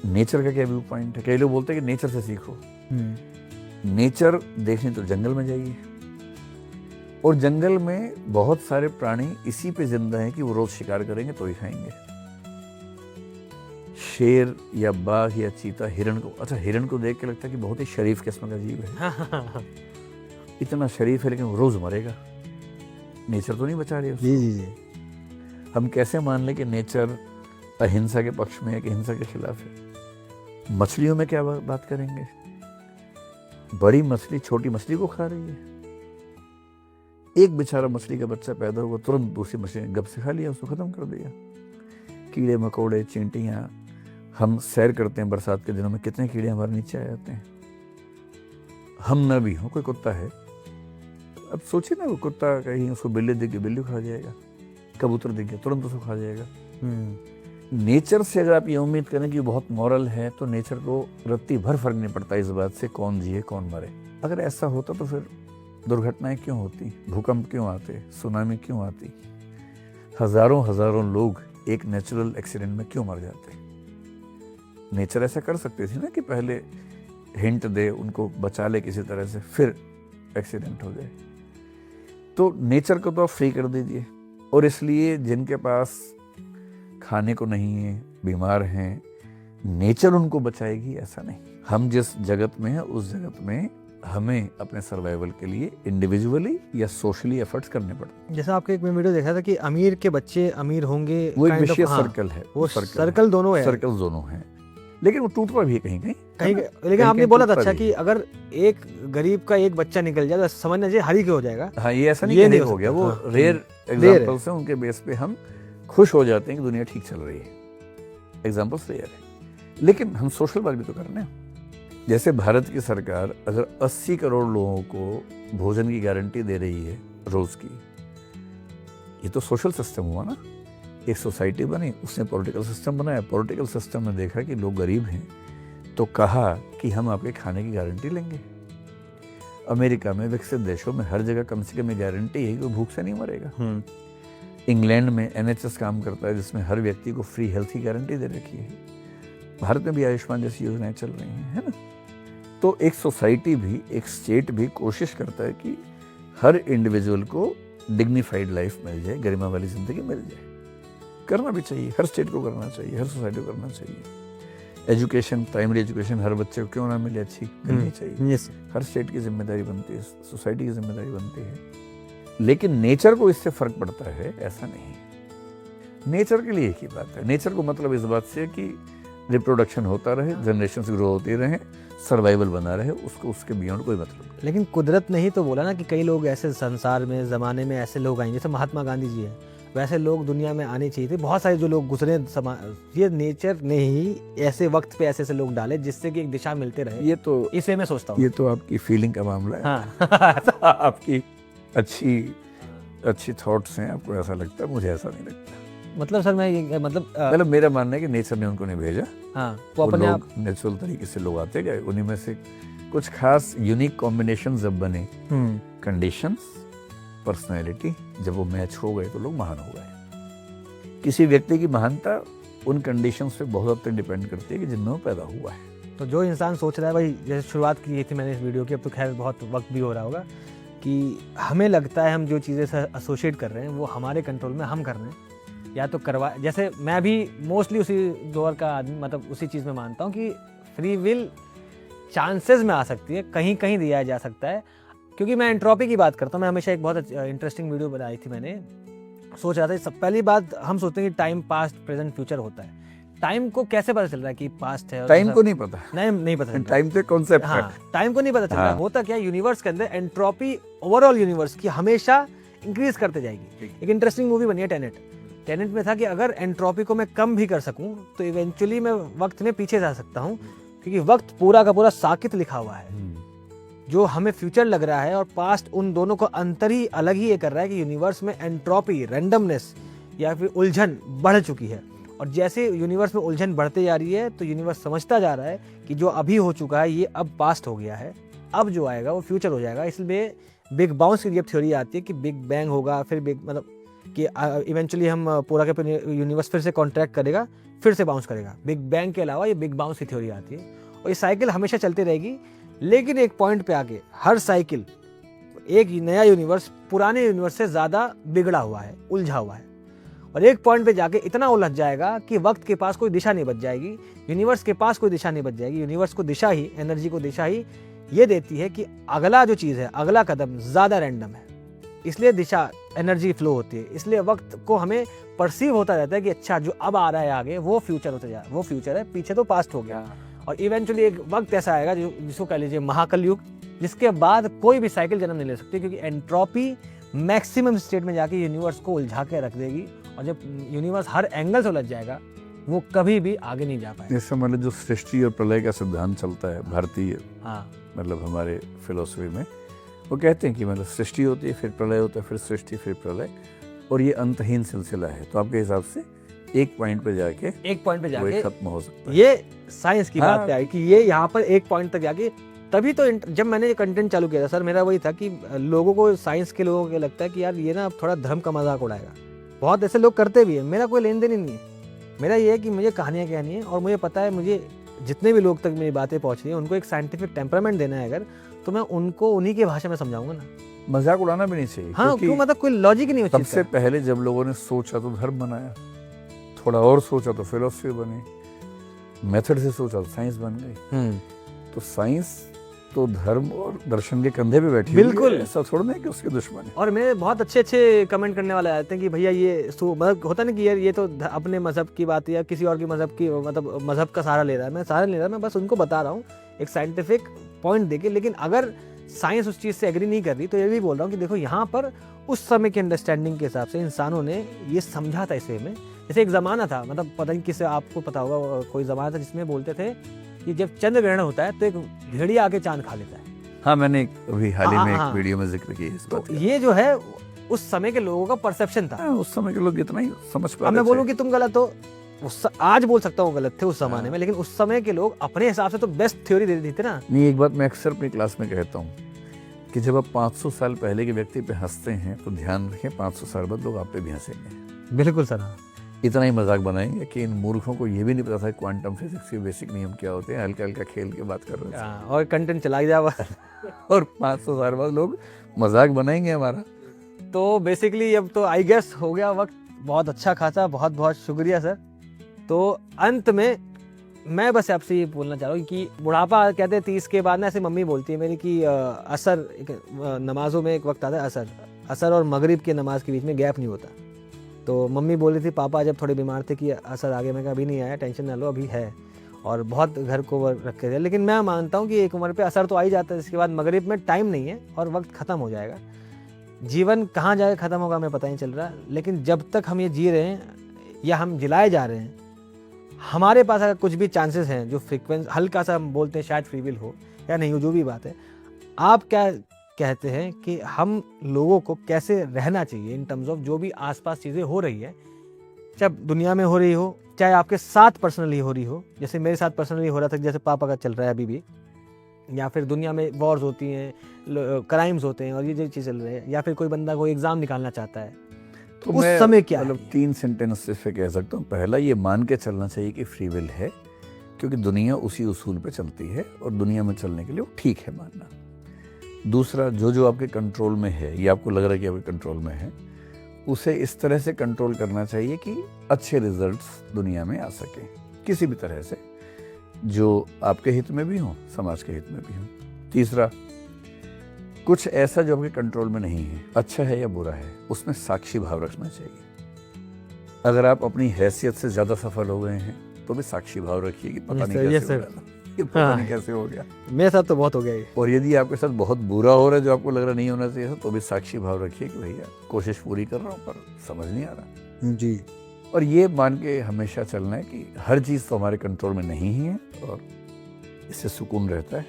नेचर का क्या व्यू पॉइंट है? कई लोग बोलते हैं कि नेचर से सीखो। नेचर देखने तो जंगल में जाइए, और जंगल में बहुत सारे प्राणी इसी पे जिंदा हैं कि वो रोज शिकार करेंगे तो ही खाएंगे। शेर या बाघ या चीता हिरण को, अच्छा हिरण को देख के लगता है कि बहुत ही शरीफ किस्म का जीव है, इतना शरीफ है, लेकिन वो रोज मरेगा। नेचर तो नहीं बचा रही उसको।
जी।
हम कैसे मान लें कि नेचर अहिंसा के पक्ष में है कि हिंसा के खिलाफ है? मछलियों में क्या बात करेंगे? बड़ी मछली छोटी मछली को खा रही है। एक बेचारा मछली का बच्चा पैदा हुआ, तुरंत दूसरी मछली ने गप से खा लिया, उसको खत्म कर दिया। कीड़े मकोड़े चींटियां, हम सैर करते हैं बरसात के दिनों में, कितने कीड़े हमारे नीचे आ जाते हैं। हम न भी हो, कोई कुत्ता है, अब सोचिए ना, वो कुत्ता कहीं उसको बिल्ली दिख गई, बिल्ली खा जाएगा, कबूतर दिख गया तुरंत उसको खा जाएगा। नेचर से अगर आप ये उम्मीद करें कि बहुत मॉरल है तो नेचर को रत्ती भर फर्क नहीं पड़ता इस बात से कौन जिए कौन मरे। अगर ऐसा होता तो फिर दुर्घटनाएं क्यों होती, भूकंप क्यों आते, सुनामी क्यों आती, हजारों लोग एक नेचुरल एक्सीडेंट में क्यों मर जाते? नेचर ऐसा कर सकती थी ना कि पहले हिंट दे, उनको बचा ले किसी तरह से, फिर एक्सीडेंट हो जाए। तो नेचर को तो आप फ्री कर दीजिए। और इसलिए जिनके पास खाने को नहीं है, बीमार हैं, नेचर उनको बचाएगी ऐसा नहीं। हम जिस जगत में हैं उस जगत में हमें अपने सर्वाइवल के लिए इंडिविजुअली या सोशली एफर्ट्स करने पड़ते हैं।
जैसा आपके एक में वीडियो देखा था कि अमीर के बच्चे अमीर होंगे,
वो एक विशेष सर्कल है,
वो सर्कल दोनों है,
सर्कल दोनों हैं, लेकिन वो टूटता भी है कहीं कहीं।
लेकिन आपने बोला था अच्छा कि अगर एक गरीब का एक बच्चा निकल जाए तो समझना चाहिए हर ही के हो जाएगा।
हाँ, ये ऐसा नहीं हो गया, वो रेयर एग्जांपल्स हैं, उनके बेस पे हम खुश हो जाते हैं कि दुनिया ठीक चल रही है। एग्जांपल्स रेयर है, लेकिन हम सोशल वर्क भी तो कर रहे हैं। जैसे भारत की सरकार अगर 80 करोड़ लोगों को भोजन की गारंटी दे रही है रोज की, ये तो सोशल सिस्टम हुआ ना। एक सोसाइटी बनी, उसने पॉलिटिकल सिस्टम बनाया, पॉलिटिकल सिस्टम ने देखा कि लोग गरीब हैं तो कहा कि हम आपके खाने की गारंटी लेंगे। अमेरिका में, विकसित देशों में हर जगह कम से कम ये गारंटी है कि वो भूख से नहीं मरेगा। इंग्लैंड में NHS काम करता है जिसमें हर व्यक्ति को फ्री हेल्थ की गारंटी दे रखी है। भारत में भी आयुष्मान जैसी योजनाएं चल रही हैं, है ना। तो एक सोसाइटी भी, एक स्टेट भी कोशिश करता है कि हर इंडिविजुअल को डिग्निफाइड लाइफ मिल जाए, गरिमा वाली जिंदगी मिल जाए। करना भी चाहिए, हर स्टेट को करना चाहिए, हर सोसाइटी को करना चाहिए। एजुकेशन, प्राइमरी एजुकेशन हर बच्चे को क्यों ना मिले, अच्छी मिलनी चाहिए। हर स्टेट की जिम्मेदारी बनती है, सोसाइटी की जिम्मेदारी बनती है। लेकिन नेचर को इससे फर्क पड़ता है ऐसा नहीं। नेचर के लिए एक ही बात है। नेचर को मतलब इस बात से कि रिप्रोडक्शन होता रहे, जनरेशन ग्रो होती रहे, सर्वाइवल बना रहे, उसको उसके बियॉन्ड कोई मतलब नहीं।
लेकिन कुदरत ने ही तो बोला ना कि कई लोग ऐसे संसार में, ज़माने में ऐसे लोग आएंगे, जैसे महात्मा गांधी जी हैं, वैसे लोग दुनिया में आने चाहिए थे। बहुत सारे जो लोग गुजरे ये नेचर ने ही ऐसे वक्त पे ऐसे लोग डाले जिससे कि एक दिशा मिलते रहे।
ये तो
इसे मैं सोचता हूँ।
ये तो आपकी फीलिंग का मामला है।
हाँ।
आपकी अच्छी थॉट्स हैं, आपको ऐसा लगता है, मुझे ऐसा नहीं लगता।
मतलब सर मैं ये मतलब
मेरा मानना है कि नेचर ने उनको नहीं भेजा,
हाँ, वो अपने आप
नेचुरल तरीके से लोग आते गए, उन्हीं में से कुछ खास यूनिक कॉम्बिनेशन जब बने, कंडीशंस, पर्सनैलिटी, जब वो मैच हो गए तो लोग महान हो गए। किसी व्यक्ति की महानता उन कंडीशंस पे बहुत हद तक डिपेंड करती है कि जिनमें वो पैदा हुआ है।
तो जो इंसान सोच रहा है भाई, जैसे शुरुआत की थी मैंने इस वीडियो की, अब तो खैर बहुत वक्त भी हो रहा होगा, कि हमें लगता है हम जो चीज़ें से एसोसिएट कर रहे हैं वो हमारे कंट्रोल में हम कर रहे हैं, या तो करवा, जैसे मैं भी मोस्टली उसी दौर का आदमी, मतलब उसी चीज़ में मानता हूँ कि फ्री विल चांसेस में आ सकती है, कहीं कहीं दिया जा सकता है। क्योंकि मैं एंट्रोपी की बात करता हूँ, मैं हमेशा एक बहुत इंटरेस्टिंग वीडियो बनाई थी मैंने, सोच रहा था सब पहली बात हम सोचते हैं कि टाइम पास्ट प्रेजेंट फ्यूचर होता है, टाइम को कैसे पता चल रहा है कि पास्ट है?
टाइम को नहीं पता,
नहीं पता,
टाइम तो कॉन्सेप्ट है।
हाँ, टाइम को नहीं पता चल रहा।
हाँ।
होता क्या, यूनिवर्स के अंदर एंट्रोपी ओवरऑल यूनिवर्स की हमेशा इंक्रीज करते जाएगी। एक इंटरेस्टिंग मूवी बनी है टेनेट में था कि अगर एंट्रोपी को मैं कम भी कर सकूं तो इवेंचुअली मैं वक्त में पीछे जा सकता हूं, क्योंकि वक्त पूरा का पूरा साकित लिखा हुआ है। जो हमें फ्यूचर लग रहा है और पास्ट, उन दोनों को अंतर ही अलग ही ये कर रहा है कि यूनिवर्स में एंट्रोपी, रैंडमनेस या फिर उलझन बढ़ चुकी है। और जैसे यूनिवर्स में उलझन बढ़ते जा रही है तो यूनिवर्स समझता जा रहा है कि जो अभी हो चुका है ये अब पास्ट हो गया है, अब जो आएगा वो फ्यूचर हो जाएगा। इसलिए बिग बाउंस की जब थ्योरी आती है कि बिग बैंग होगा, फिर बिग मतलब कि इवेंचुअली हम पूरा के पूरा यूनिवर्स फिर से कॉन्ट्रैक्ट करेगा, फिर से बाउंस करेगा। बिग बैंग के अलावा ये बिग बाउंस की थ्योरी आती है और ये साइकिल हमेशा चलती रहेगी। लेकिन एक पॉइंट पे आके हर साइकिल, एक नया यूनिवर्स पुराने यूनिवर्स से ज़्यादा बिगड़ा हुआ है, उलझा हुआ है, और एक पॉइंट पे जाके इतना उलझ जाएगा कि वक्त के पास कोई दिशा नहीं बच जाएगी, यूनिवर्स के पास कोई दिशा नहीं बच जाएगी। यूनिवर्स को दिशा ही, एनर्जी को दिशा ही ये देती है कि अगला जो चीज़ है, अगला कदम ज़्यादा रैंडम है, इसलिए दिशा, एनर्जी फ्लो होती है। इसलिए वक्त को हमें परसीव होता रहता है कि अच्छा जो अब आ रहा है आगे वो फ्यूचर होता जा, वो फ्यूचर है, पीछे तो पास्ट हो गया। और इवेंचुअली एक वक्त ऐसा आएगा जिसको कह लीजिए महाकल युग, जिसके बाद कोई भी साइकिल जन्म नहीं ले सकती, क्योंकि एंट्रोपी मैक्सिमम स्टेट में जाके यूनिवर्स को उलझा के रख देगी। और जब यूनिवर्स हर एंगल से उलझ जाएगा वो कभी भी आगे नहीं जा पाएगा।
जैसे मतलब जो सृष्टि और प्रलय का सिद्धांत चलता है भारतीय,
हाँ,
मतलब हमारे फिलोसफी में, वो कहते हैं कि मतलब सृष्टि होती है, फिर प्रलय होता है, फिर सृष्टि, फिर प्रलय, और ये अंतहीन सिलसिला है। तो आपके हिसाब से एक पॉइंट पे जाके खत्म हो सकता है।
ये साइंस की
हाँ।
बात पे आई कि ये यहाँ पर एक पॉइंट तक जाके, तभी तो जब मैंने ये कंटेंट चालू किया था सर, मेरा वही था कि लोगों को, साइंस के लोगों को लगता है कि यार ये ना थोड़ा धर्म का मजाक उड़ाएगा। बहुत ऐसे लोग करते भी हैं, मेरा कोई लेन देन ही नहीं है। मेरा ये है कि मुझे कहानियाँ कहनी है, और मुझे पता है मुझे जितने भी लोग तक मेरी बातें पहुँच रही हैं उनको एक साइंटिफिक टेम्परामेंट देना है अगर, तो मैं उनको उन्हीं की भाषा में समझाऊंगा ना।
मजाक उड़ाना भी नहीं चाहिए।
हाँ, क्यों, मतलब कोई लॉजिक ही नहीं होती।
सबसे पहले जब लोगों ने सोचा तो धर्म बनाया, थोड़ा और सोचा तो फिलोसफी बनी, मेथड से सोचा तो साइंस बन गई। तो साइंस तो धर्म और दर्शन के कंधे पे बैठी,
बिल्कुल,
ऐसा थोड़ा नहीं कि उसके दुश्मन है।
और मेरे बहुत अच्छे कमेंट करने वाले आते हैं कि भैया ये मतलब होता नहीं कि यार ये तो अपने मजहब की बात है या किसी और की मजहब की, मतलब मजहब का सहारा ले रहा है। मैं सहारा नहीं ले रहा, मैं बस उनको बता रहा हूँ एक साइंटिफिक पॉइंट देके। लेकिन अगर साइंस उस चीज़ से एग्री नहीं कर रही तो ये भी बोल रहा हूँ कि देखो यहाँ पर उस समय की अंडरस्टैंडिंग के हिसाब से इंसानों ने ये समझा था इस वे में। जैसे एक ज़माना था, मतलब पता नहीं किसे, आपको पता होगा, कोई ज़माना था जिसमें बोलते थे कि जब चंद्र ग्रहण होता है तो एक भेड़िया आके चांद खा लेता है।
हाँ, मैंने अभी हाल ही में
हाँ,
एक वीडियो में जिक्र किया इस बात
तो ये जो है उस समय के लोगों का परसेप्शन था।
उस समय के लोग इतना ही समझ पा रहे थे।
अब मैं बोलूँ कि तुम गलत हो, आज बोल सकता हूँ गलत थे उस जमाने में, लेकिन उस समय के लोग अपने हिसाब से तो बेस्ट थ्योरी दे देते ना।
नहीं, एक बात मैं अक्सर अपनी क्लास में कहता हूँ कि जब आप 500 साल पहले के व्यक्ति पे हंसते हैं तो ध्यान रखें 500 साल बाद लोग आप पे भी हंसेंगे।
बिल्कुल सर।
इतना ही मजाक बनाएंगे कि इन मूर्खों को ये भी नहीं पता था क्वांटम फिजिक्स के बेसिक नियम क्या होते हैं, हल्का हल्का खेल के बात कर रहे थे।
और कंटेंट चला गया
और 500 साल बाद लोग मजाक बनाएंगे हमारा।
तो बेसिकली अब तो आई गेस हो गया वक्त बहुत अच्छा खासा। बहुत बहुत शुक्रिया सर। तो अंत में मैं बस आपसे ये बोलना चाह रहा हूँ कि बुढ़ापा कहते हैं 30 के बाद ना, ऐसे मम्मी बोलती है मेरी कि असर, नमाजों में एक वक्त आता है असर और मगरिब के नमाज के बीच में गैप नहीं होता। तो मम्मी बोल रही थी पापा जब थोड़े बीमार थे कि असर आगे, मैं कहा अभी नहीं आया, टेंशन ना लो, अभी है। और बहुत घर को वो रखे थे। लेकिन मैं मानता हूँ कि एक उम्र पे असर तो आ ही जाता है, इसके बाद मगरिब में टाइम नहीं है और वक्त ख़त्म हो जाएगा। जीवन कहाँ जाए ख़त्म होगा हमें पता नहीं चल रहा, लेकिन जब तक हम ये जी रहे हैं या हम जिलाए जा रहे हैं, हमारे पास अगर कुछ भी चांसेस हैं, जो फ्रीक्वेंसी हल्का सा हम बोलते हैं शायद फ्री विल हो या नहीं हो, जो भी बात है, आप क्या कहते हैं कि हम लोगों को कैसे रहना चाहिए इन टर्म्स ऑफ जो भी आसपास चीज़ें हो रही है, चाहे दुनिया में हो रही हो, चाहे आपके साथ पर्सनली हो रही हो, जैसे मेरे साथ पर्सनली हो रहा था, जैसे पापा का चल रहा है अभी भी, या फिर दुनिया में वॉर्स होती हैं, क्राइम्स होते हैं और ये जो चीज़ चल रही है, या फिर कोई बंदा कोई एग्ज़ाम निकालना चाहता है, तो उस समय क्या
मतलब 3 सेंटेंस पे कह सकता हूँ। पहला, ये मान के चलना चाहिए कि फ्री विल है, क्योंकि दुनिया उसी उसूल पे चलती है और दुनिया में चलने के लिए वो ठीक है मानना। दूसरा, जो आपके कंट्रोल में है या आपको लग रहा है कि आपके कंट्रोल में है, उसे इस तरह से कंट्रोल करना चाहिए कि अच्छे रिजल्ट्स दुनिया में आ सके, किसी भी तरह से, जो आपके हित में भी हो, समाज के हित में भी हो। तीसरा, कुछ ऐसा जो आपके कंट्रोल में नहीं है, अच्छा है या बुरा है, उसमें साक्षी भाव रखना चाहिए। अगर आप अपनी हैसियत से ज़्यादा सफल हो गए हैं तो भी साक्षी भाव रखिए कि पता नहीं कैसे हो गया, ये पता नहीं कैसे हो गया।
मेरे साथ तो बहुत हो गया ये।
और यदि आपके साथ बहुत बुरा हो रहा है जो आपको लग रहा नहीं होना चाहिए, तो भी साक्षी भाव रखिए कि भैया कोशिश पूरी कर रहा हूँ पर समझ नहीं आ रहा
जी।
और ये मान के हमेशा चलना है कि हर चीज़ तो हमारे कंट्रोल में नहीं ही है और इससे सुकून रहता है,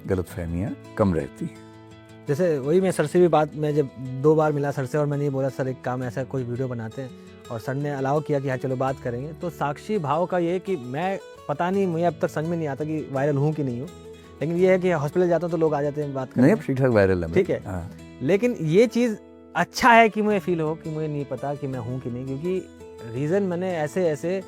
गलतफहमियाँ कम रहती हैं।
जैसे वही मैं सर से भी बात, मैं जब 2 बार मिला सर से और मैंने ये बोला सर एक काम ऐसा कोई वीडियो बनाते हैं, और सर ने अलाउ किया कि हाँ चलो बात करेंगे, तो साक्षी भाव का ये है कि मैं पता नहीं, मुझे अब तक समझ में नहीं आता कि वायरल हूँ कि नहीं हूँ, लेकिन ये है कि हॉस्पिटल जाता हूँ तो लोग आ जाते हैं बात करने।
नहीं, ठीक ठाक वायरल है,
ठीक है।
हाँ।
लेकिन ये चीज़ अच्छा है कि मुझे फील हो कि मुझे नहीं पता कि मैं हूँ कि नहीं, क्योंकि रीज़न मैंने ऐसे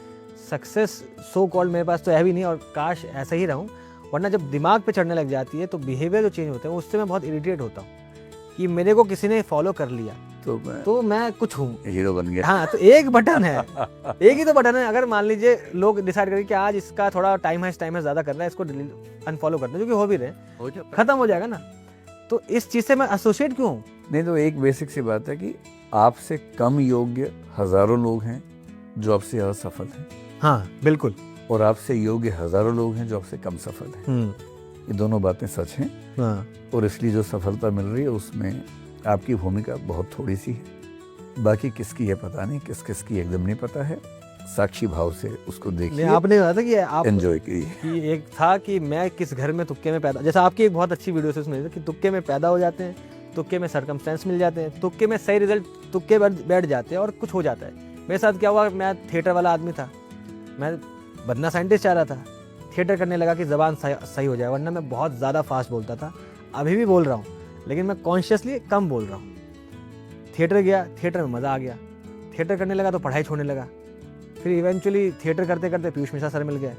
सक्सेस सो कॉल्ड मेरे पास तो है भी नहीं, और काश ऐसे ही रहूँ, वरना जब दिमाग पे चढ़ने लग जाती है तो बिहेवियर जो चेंज होते हैं उससे मैं बहुत इरिटेट होता हूँ कि मेरे को किसी ने फॉलो कर लिया तो मैं कुछ हूँ,
हीरो बन गया।
हाँ, तो एक बटन है, एक ही तो बटन है। अगर मान लीजिए लोग डिसाइड करें कि आज इसका थोड़ा टाइम है ज़्यादा कर रहा है, इसको अनफॉलो करना, जो कि हो भी रहे, खत्म हो जाएगा ना। तो इस चीज़ से मैं एसोसिएट क्यों हूँ?
नहीं, तो एक बेसिक सी बात है कि आपसे कम योग्य हजारों लोग हैं जो आपसे ज़्यादा सफल हैं।
हाँ बिल्कुल।
और आपसे योग्य हजारों लोग हैं जो आपसे कम सफल हैं। ये दोनों बातें सच हैं।
हाँ।
और इसलिए जो सफलता मिल रही है उसमें आपकी भूमिका बहुत थोड़ी सी है, बाकी किसकी है पता नहीं, किसकी एकदम नहीं पता है। साक्षी भाव से उसको देखिए।
आपने कहा था कि आप
एंजॉय कीजिए।
एक था कि मैं किस घर में तुक्के में पैदा, जैसा आपकी एक बहुत अच्छी वीडियो से उसमें कि तुक्के में पैदा हो जाते हैं, तुक्के में सर्कमस्टेंस मिल जाते हैं, तुक्के में सही रिजल्ट तुक्के बैठ जाते हैं और कुछ हो जाता है। मेरे साथ क्या हुआ, मैं थिएटर वाला आदमी था, मैं बनना साइंटिस्ट चाह रहा था, थिएटर करने लगा कि ज़बान सही हो जाए, वरना मैं बहुत ज़्यादा फास्ट बोलता था, अभी भी बोल रहा हूँ लेकिन मैं कॉन्शियसली कम बोल रहा हूँ। थिएटर गया, थिएटर में मज़ा आ गया, थिएटर करने लगा तो पढ़ाई छोड़ने लगा, फिर इवेंचुअली थिएटर करते करते पीयूष मिश्रा सर मिल गए,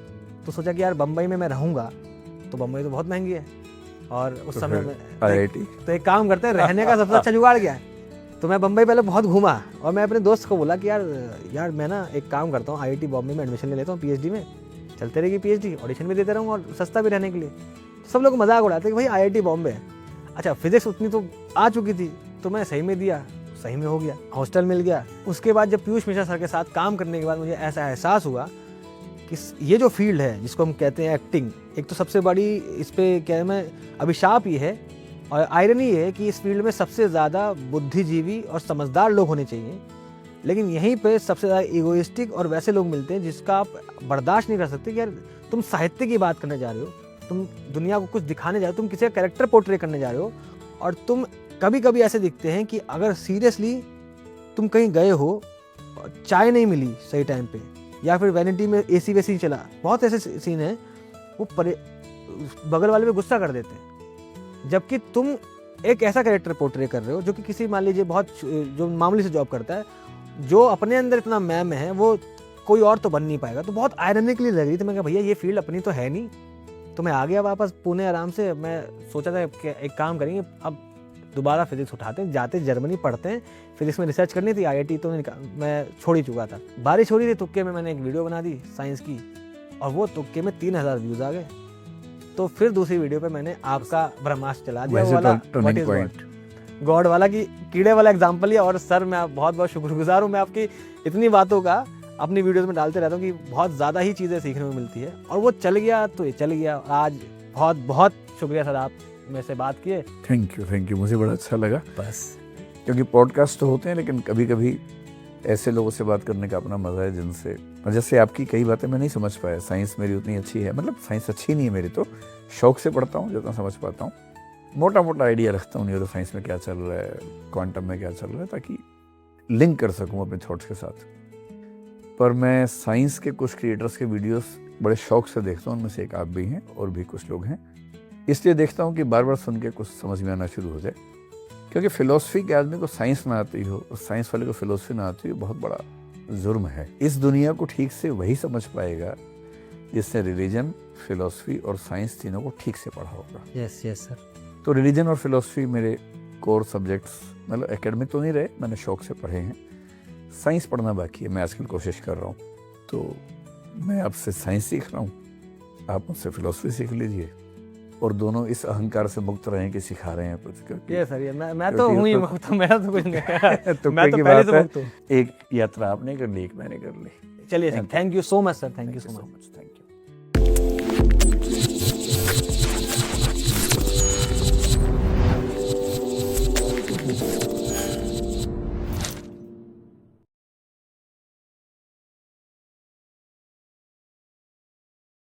तो सोचा कि यार बम्बई में मैं रहूँगा तो बम्बई तो बहुत महंगी है, और उस समय में
IIT
तो एक काम करते हैं, रहने का सबसे अच्छा जुगाड़ क्या है। तो मैं बम्बई पहले बहुत घूमा और मैं अपने दोस्त को बोला कि यार मैं ना एक काम करता हूँ, IIT बॉम्बे में एडमिशन ले लेता हूँ PhD में, चलते रहेगी PhD, ऑडिशन भी देते रहूँगा और सस्ता भी रहने के लिए। सब लोग मजाक उड़ाते कि भाई IIT बॉम्बे है। अच्छा, फिजिक्स उतनी तो आ चुकी थी तो मैं सही में दिया, सही में हो गया, हॉस्टल मिल गया। उसके बाद जब पीयूष मिश्रा सर के साथ काम करने के बाद मुझे ऐसा एहसास हुआ कि ये जो फील्ड है जिसको हम कहते हैं एक्टिंग, एक तो सबसे बड़ी इस पर क्या है, मैं अभिशाप ये है और आयरनी ये है कि इस फील्ड में सबसे ज़्यादा बुद्धिजीवी और समझदार लोग होने चाहिए, लेकिन यहीं पे सबसे ज़्यादा ईगोइस्टिक और वैसे लोग मिलते हैं जिसका आप बर्दाश्त नहीं कर सकते कि यार तुम साहित्य की बात करने जा रहे हो, तुम दुनिया को कुछ दिखाने जा रहे हो, तुम किसी का कैरेक्टर पोर्ट्रे करने जा रहे हो, और तुम कभी कभी ऐसे दिखते हैं कि अगर सीरियसली तुम कहीं गए हो, चाय नहीं मिली सही टाइम पे, या फिर वैनिटी में AC वैसी चला, बहुत ऐसे सीन हैं वो बगल वाले पे गुस्सा कर देते हैं, जबकि तुम एक ऐसा कैरेक्टर पोर्ट्रे कर रहे हो जो कि किसी मान लीजिए बहुत जो मामूली से जॉब करता है, जो अपने अंदर इतना मैम है वो कोई और तो बन नहीं पाएगा। तो बहुत आयरनिकली लग रही थी। मैं कहा भैया ये फील्ड अपनी तो है नहीं। तो मैं आ गया वापस पुणे आराम से। मैं सोचा था कि एक काम करेंगे, अब दोबारा फिजिक्स उठाते हैं, जाते जर्मनी पढ़ते हैं, फिजिक्स में रिसर्च करनी थी। IIT तो मैं छोड़ ही चुका था, बारिश हो रही थी, तुक्के में मैंने एक वीडियो बना दी साइंस की, और वो तुक्के में 3000 व्यूज़ आ गए। तो फिर दूसरी वीडियो पे मैंने आपका ब्रह्मास्त्र चला दिया, वाला गॉड वाला की कीड़े वाला एग्जाम्पल लिया। और सर मैं बहुत बहुत शुक्रगुजार हूँ मैं आपकी इतनी बातों का। अपनी वीडियोस में डालते रहता हूँ कि बहुत ज़्यादा ही चीज़ें सीखने को मिलती है, और वो चल गया तो ये चल गया। आज बहुत बहुत शुक्रिया सर, आप मेरे से बात किए।
थैंक यू, मुझे बड़ा अच्छा लगा।
बस
क्योंकि पॉडकास्ट तो होते हैं, लेकिन कभी कभी ऐसे लोगों से बात करने का अपना मज़ा है जिनसे, जैसे आपकी कई बातें मैं नहीं समझ पाया। साइंस मेरी उतनी अच्छी है, मतलब साइंस अच्छी नहीं है मेरी, तो शौक से पढ़ता हूँ, जितना समझ पाता हूँ। मोटा मोटा आइडिया रखता हूँ न्यूरो साइंस में क्या चल रहा है, क्वांटम में क्या चल रहा है, ताकि लिंक कर सकूँ अपने थॉट्स के साथ। पर मैं साइंस के कुछ क्रिएटर्स के वीडियोस बड़े शौक से देखता हूँ, उनमें से एक आप भी हैं और भी कुछ लोग हैं। इसलिए देखता हूँ कि बार बार सुन के कुछ समझ में आना शुरू हो जाए। क्योंकि फिलॉसफी के आदमी को साइंस ना आती हो और साइंस वाले को फिलॉसफी ना आती हो, बहुत बड़ा जुर्म है। इस दुनिया को ठीक से वही समझ पाएगा जिसने रिलीजन, फिलॉसफी और साइंस तीनों को ठीक से पढ़ा होगा।
Yes sir.
तो रिलीजन और फिलॉसफी मेरे कोर सब्जेक्ट्स, मतलब एकेडमिक तो नहीं रहे, मैंने शौक से पढ़े हैं। साइंस पढ़ना बाकी है, मैं आजकल कोशिश कर रहा हूँ। तो मैं आपसे साइंस सीख रहा हूँ, आप मुझसे फिलॉसफी सीख लीजिए, और दोनों इस अहंकार से मुक्त रहें कि सिखा रहे हैं कुछ।
ये सर, ये मैं तो हूँ ही मुक्त, मेरा तो कुछ नहीं है।
तो
मैं तो पहले से मुक्त हूँ।
एक यात्रा आपने कर ली, एक मैंने कर ली।
चलिए sir, thank you so much sir, thank you so much.